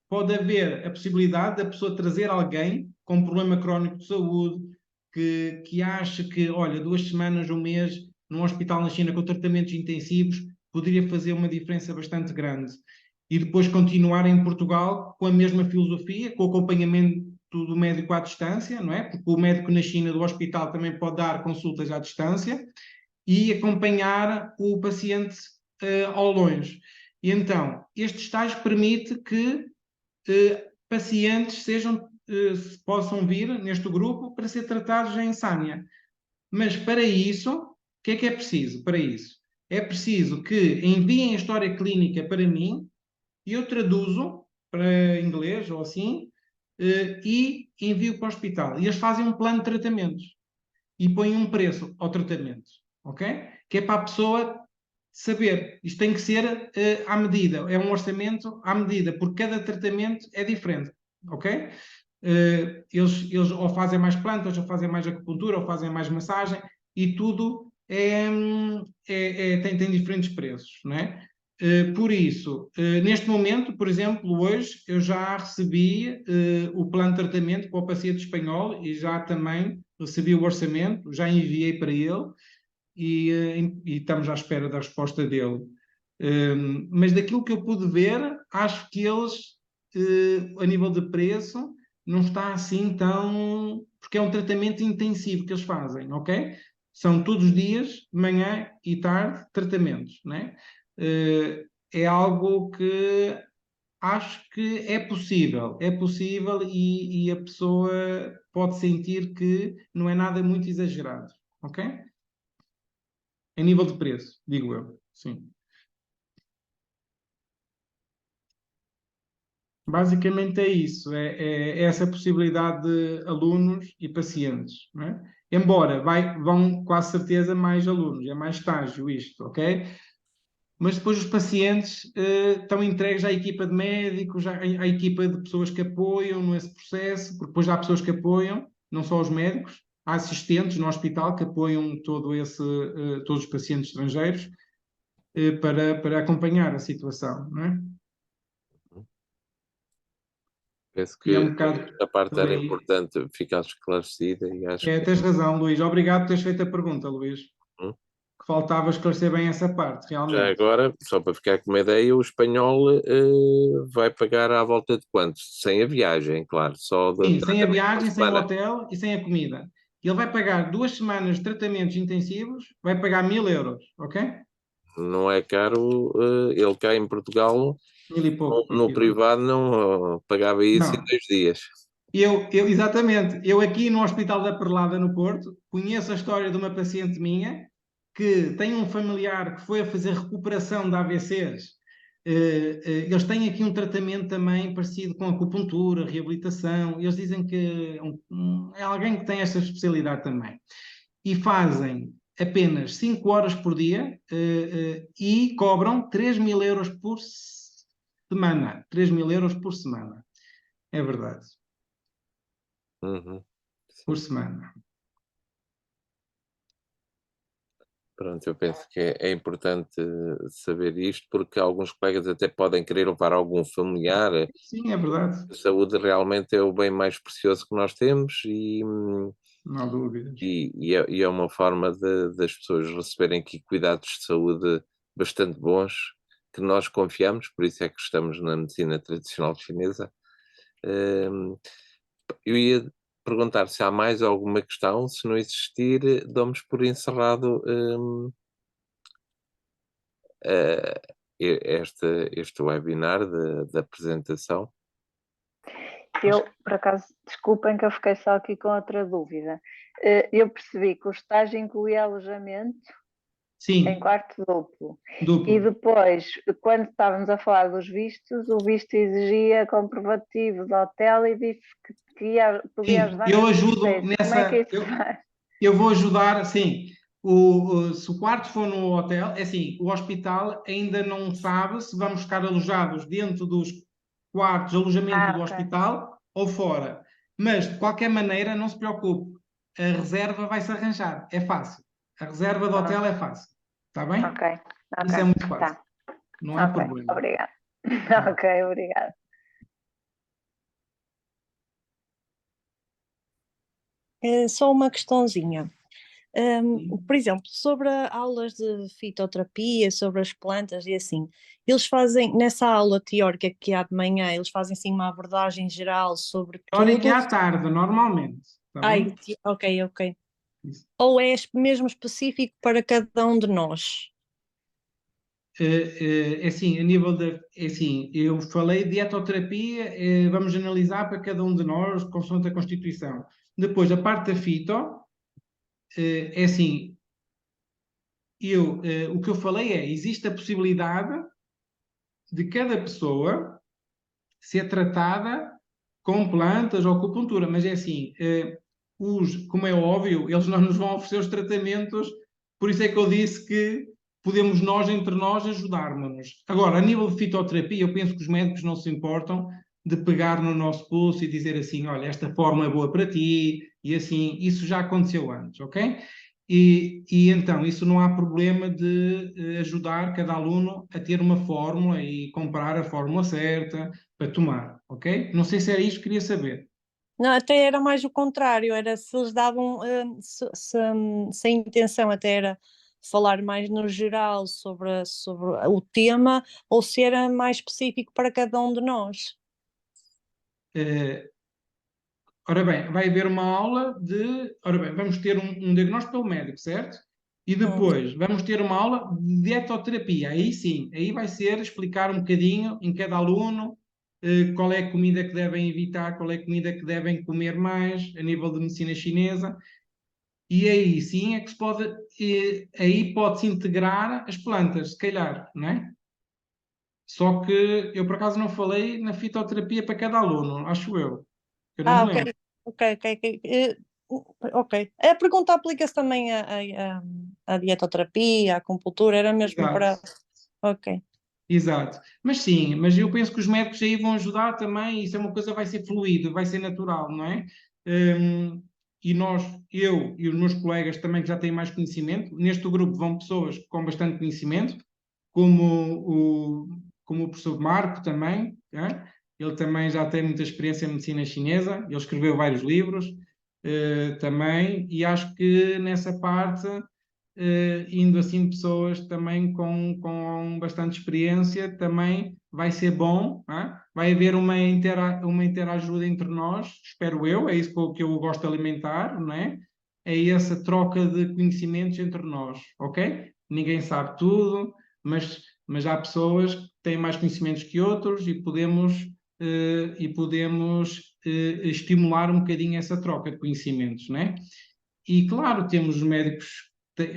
S2: pode haver a possibilidade da pessoa trazer alguém com um problema crónico de saúde, que acha que, olha, 2 semanas, um mês, num hospital na China com tratamentos intensivos, poderia fazer uma diferença bastante grande. E depois continuar em Portugal com a mesma filosofia, com o acompanhamento do médico à distância, não é? Porque o médico na China do hospital também pode dar consultas à distância e acompanhar o paciente ao longe. E então, este estágio permite que pacientes possam vir neste grupo para ser tratados em Sânia. Mas para isso, o que é preciso? Para isso, é preciso que enviem a história clínica para mim e eu traduzo para inglês ou assim e envio para o hospital. E eles fazem um plano de tratamentos e põem um preço ao tratamento, ok? Que é para a pessoa saber. Isto tem que ser à medida, é um orçamento à medida, porque cada tratamento é diferente, ok? Eles ou fazem mais plantas, ou fazem mais acupuntura, ou fazem mais massagem, e tudo tem diferentes preços, não é? Por isso, neste momento, por exemplo, hoje eu já recebi o plano de tratamento para o paciente espanhol e já também recebi o orçamento, já enviei para ele e estamos à espera da resposta dele. Mas daquilo que eu pude ver, acho que eles, a nível de preço, não está assim tão... porque é um tratamento intensivo que eles fazem, ok? São todos os dias, de manhã e tarde, tratamentos, não é? É algo que acho que é possível e a pessoa pode sentir que não é nada muito exagerado, ok? Em nível de preço, digo eu, sim. Basicamente é isso, é essa possibilidade de alunos e pacientes, não é? Embora vão quase certeza mais alunos, é mais estágio isto, ok? Mas depois os pacientes estão entregues à equipa de médicos, à equipa de pessoas que apoiam nesse processo, porque depois há pessoas que apoiam, não só os médicos, há assistentes no hospital que apoiam todos os pacientes estrangeiros para acompanhar a situação, não é?
S1: Penso
S2: E é
S1: que
S2: um bocado
S1: a parte
S2: por
S1: era
S2: aí.
S1: importante ficar esclarecida e acho que...
S2: Tens razão, Luís. Obrigado por teres feito a pergunta, Luís.
S1: Hum.
S2: Que faltava esclarecer bem essa parte,
S1: Já
S2: realmente.
S1: agora, só para ficar com uma ideia, o espanhol vai pagar à volta de quanto? Sem a viagem, claro.
S2: Sim, sem a viagem, sem o
S1: semana.
S2: hotel e sem a comida. Ele vai pagar 2 semanas de tratamentos intensivos, vai pagar 1.000 euros, ok?
S1: Não é caro, ele cá em Portugal,
S2: 1.000 e pouco por
S1: no
S2: quilo.
S1: privado, não pagava isso em
S2: Não.
S1: 2 dias.
S2: Exatamente. Eu aqui no Hospital da Perlada, no Porto, conheço a história de uma paciente minha que tem um familiar que foi a fazer recuperação de AVCs. Eles têm aqui um tratamento também parecido com acupuntura, reabilitação. Eles dizem que é alguém que tem essa especialidade também. E fazem apenas 5 horas por dia e cobram 3.000 euros por semana. 3.000 euros por semana. É verdade.
S1: Uhum.
S2: Por semana.
S1: Pronto, eu penso que é importante saber isto, porque alguns colegas até podem querer levar algum familiar.
S2: Sim, é verdade.
S1: A saúde realmente é o bem mais precioso que nós temos
S2: Não há dúvidas.
S1: e é uma forma das pessoas receberem aqui cuidados de saúde bastante bons, que nós confiamos, por isso é que estamos na medicina tradicional chinesa. Hum, eu ia perguntar se há mais alguma questão, se não existir, damos por encerrado, eh, este webinar da apresentação.
S6: Eu, por acaso, desculpem que eu fiquei só aqui com outra dúvida. Eu percebi que o estágio incluía alojamento
S2: Sim,
S6: em quarto duplo.
S2: duplo.
S6: E depois, quando estávamos a falar dos vistos, o visto exigia comprovativo de hotel e disse que podia
S2: Sim,
S6: ajudar
S2: eu
S6: nesse
S2: ajudo
S6: processo. Como é que isso faz?
S2: eu vou ajudar, sim. Se o quarto for no hotel, é assim, o hospital ainda não sabe se vamos estar alojados dentro dos quartos de alojamento do
S6: Ok.
S2: hospital ou fora. Mas, de qualquer maneira, não se preocupe, a reserva vai-se arranjar, é fácil. A reserva do hotel é fácil, está bem?
S6: Ok,
S2: Isso é muito
S6: tá.
S2: fácil, não há
S6: Ok,
S2: problema.
S6: obrigada. Ok, obrigada.
S3: Só uma questãozinha.
S2: Sim.
S3: Por exemplo, sobre aulas de fitoterapia, sobre as plantas e assim, eles fazem, nessa aula teórica que há de manhã, eles fazem assim uma abordagem geral sobre
S2: Teórica é
S3: tudo.
S2: à tarde, normalmente, está
S3: Ai,
S2: bem?
S3: ok, ok.
S2: Isso.
S3: Ou é mesmo específico para cada um de nós?
S2: É assim, a nível de, é assim, eu falei de dietoterapia, vamos analisar para cada um de nós, consoante a Constituição. Depois, a parte da fito, é assim, o que eu falei é, existe a possibilidade de cada pessoa ser tratada com plantas ou acupuntura, mas é assim, como é óbvio, eles não nos vão oferecer os tratamentos, por isso é que eu disse que podemos nós, entre nós, ajudar-nos. Agora, a nível de fitoterapia, eu penso que os médicos não se importam de pegar no nosso pulso e dizer assim, olha, esta fórmula é boa para ti, e assim, isso já aconteceu antes, ok? E então, isso não há problema de ajudar cada aluno a ter uma fórmula e comprar a fórmula certa para tomar, ok? Não sei se era isto que queria saber.
S3: Não, até era mais o contrário, era se eles davam, se a intenção até era falar mais no geral sobre o tema, ou se era mais específico para cada um de nós.
S2: Uh, Ora bem, vai haver uma aula de. Ora bem, vamos ter um diagnóstico pelo médico, certo? E depois vamos ter uma aula de dietoterapia. Aí sim, aí vai ser explicar um bocadinho em cada aluno qual é a comida que devem evitar, qual é a comida que devem comer mais a nível de medicina chinesa. E aí sim é que se pode, aí pode-se integrar as plantas, se calhar, não é? Só que eu por acaso não falei na fitoterapia para cada aluno, acho eu. Eu não me
S3: Ok,
S2: lembro.
S3: ok. Ok. A pergunta aplica-se também à dietoterapia, à acupuntura, era mesmo
S2: Exato.
S3: para. Ok.
S2: Exato. Mas sim, mas eu penso que os médicos aí vão ajudar também, isso é uma coisa que vai ser fluido, vai ser natural, não é? Hum, e nós, eu e os meus colegas também que já têm mais conhecimento, neste grupo vão pessoas com bastante conhecimento, como o professor Marco também, é? Ele também já tem muita experiência em medicina chinesa, ele escreveu vários livros também, e acho que nessa parte indo assim pessoas também com bastante experiência, também vai ser bom, vai haver uma interajuda entre nós, espero eu, é isso que eu gosto de alimentar, não é? É essa troca de conhecimentos entre nós, ok? Ninguém sabe tudo, mas há pessoas que têm mais conhecimentos que outros e podemos estimular um bocadinho essa troca de conhecimentos, não é? E claro, temos os médicos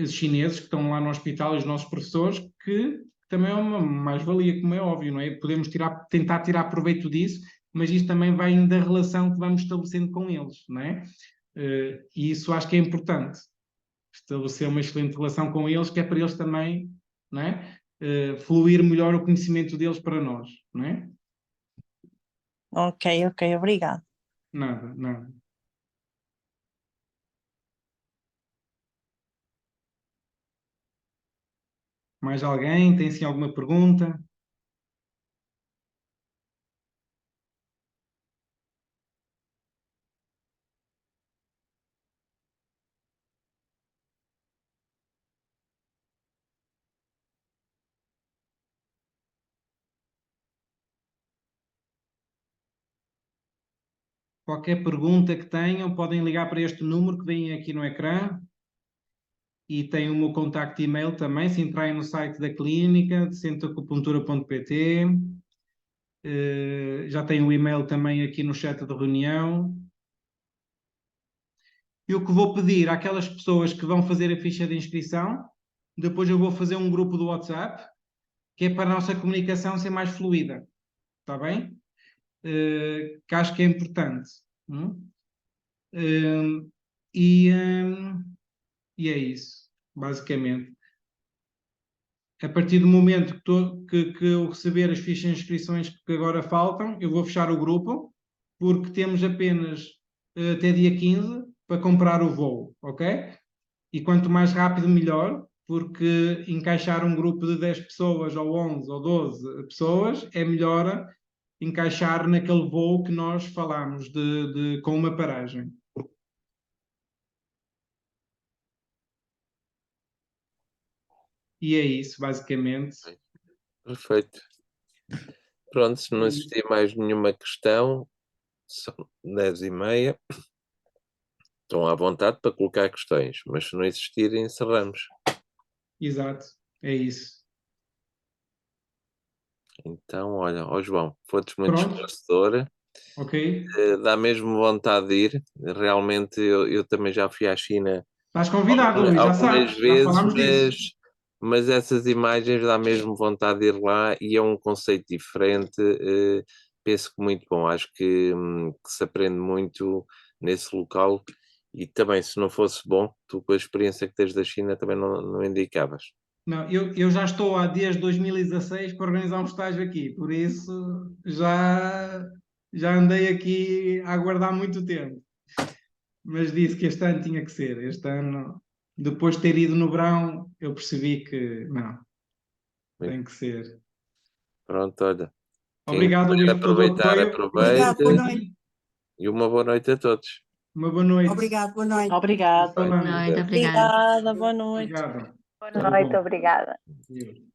S2: chineses que estão lá no hospital, os nossos professores, que também é uma mais-valia, como é óbvio, não é? Podemos tentar tirar proveito disso, mas isto também vem da relação que vamos estabelecendo com eles, não é? E isso acho que é importante, estabelecer uma excelente relação com eles, que é para eles também, não é? Fluir melhor o conhecimento deles para nós, não é?
S3: Ok, obrigado.
S2: Nada, nada. Mais alguém? Tem sim alguma pergunta? Qualquer pergunta que tenham, podem ligar para este número que vem aqui no ecrã. E tem o meu contacto de e-mail também, se entrarem no site da clínica, de centroacupuntura.pt. Já tem o e-mail também aqui no chat de reunião. E o que vou pedir àquelas pessoas que vão fazer a ficha de inscrição, depois eu vou fazer um grupo do WhatsApp, que é para a nossa comunicação ser mais fluida. Está bem? Que acho que é importante. E é isso, basicamente. A partir do momento que eu receber as fichas de inscrições que agora faltam, eu vou fechar o grupo, porque temos apenas até dia 15 para comprar o voo, ok? E quanto mais rápido, melhor, porque encaixar um grupo de 10 pessoas, ou 11, ou 12 pessoas, é melhor encaixar naquele voo que nós falámos, com uma paragem. E é isso, basicamente.
S1: Perfeito. Pronto, se não existir mais nenhuma questão, são 10h30. Estão à vontade para colocar questões, mas se não existirem, encerramos.
S2: Exato, é isso.
S1: Então, olha, João, foste muito
S2: Pronto.
S1: esclarecedora.
S2: Ok.
S1: Dá mesmo vontade de ir. Realmente, eu também já fui à China.
S2: Estás convidado, Luís, já sabes,
S1: Algumas vezes,
S2: já falámos disso.
S1: mas essas imagens dá mesmo vontade de ir lá e é um conceito diferente. Penso que muito bom. Acho que se aprende muito nesse local e também, se não fosse bom, tu com a experiência que tens da China também não indicavas.
S2: Não, eu já estou desde 2016 para organizar um estágio aqui, por isso já andei aqui a aguardar muito tempo. Mas disse que este ano tinha que ser. Este ano, depois de ter ido no verão, eu percebi que não, tem que ser.
S1: Pronto, olha.
S2: Obrigado, Luís, por todo o apoio.
S1: Aproveita.
S5: Boa noite.
S1: E uma boa noite a todos.
S2: Uma boa noite.
S5: Obrigado, boa noite.
S7: Obrigado.
S2: Falamos.
S3: Obrigada, boa noite.
S2: Obrigado.
S6: Boa noite, obrigada.
S2: Adeus.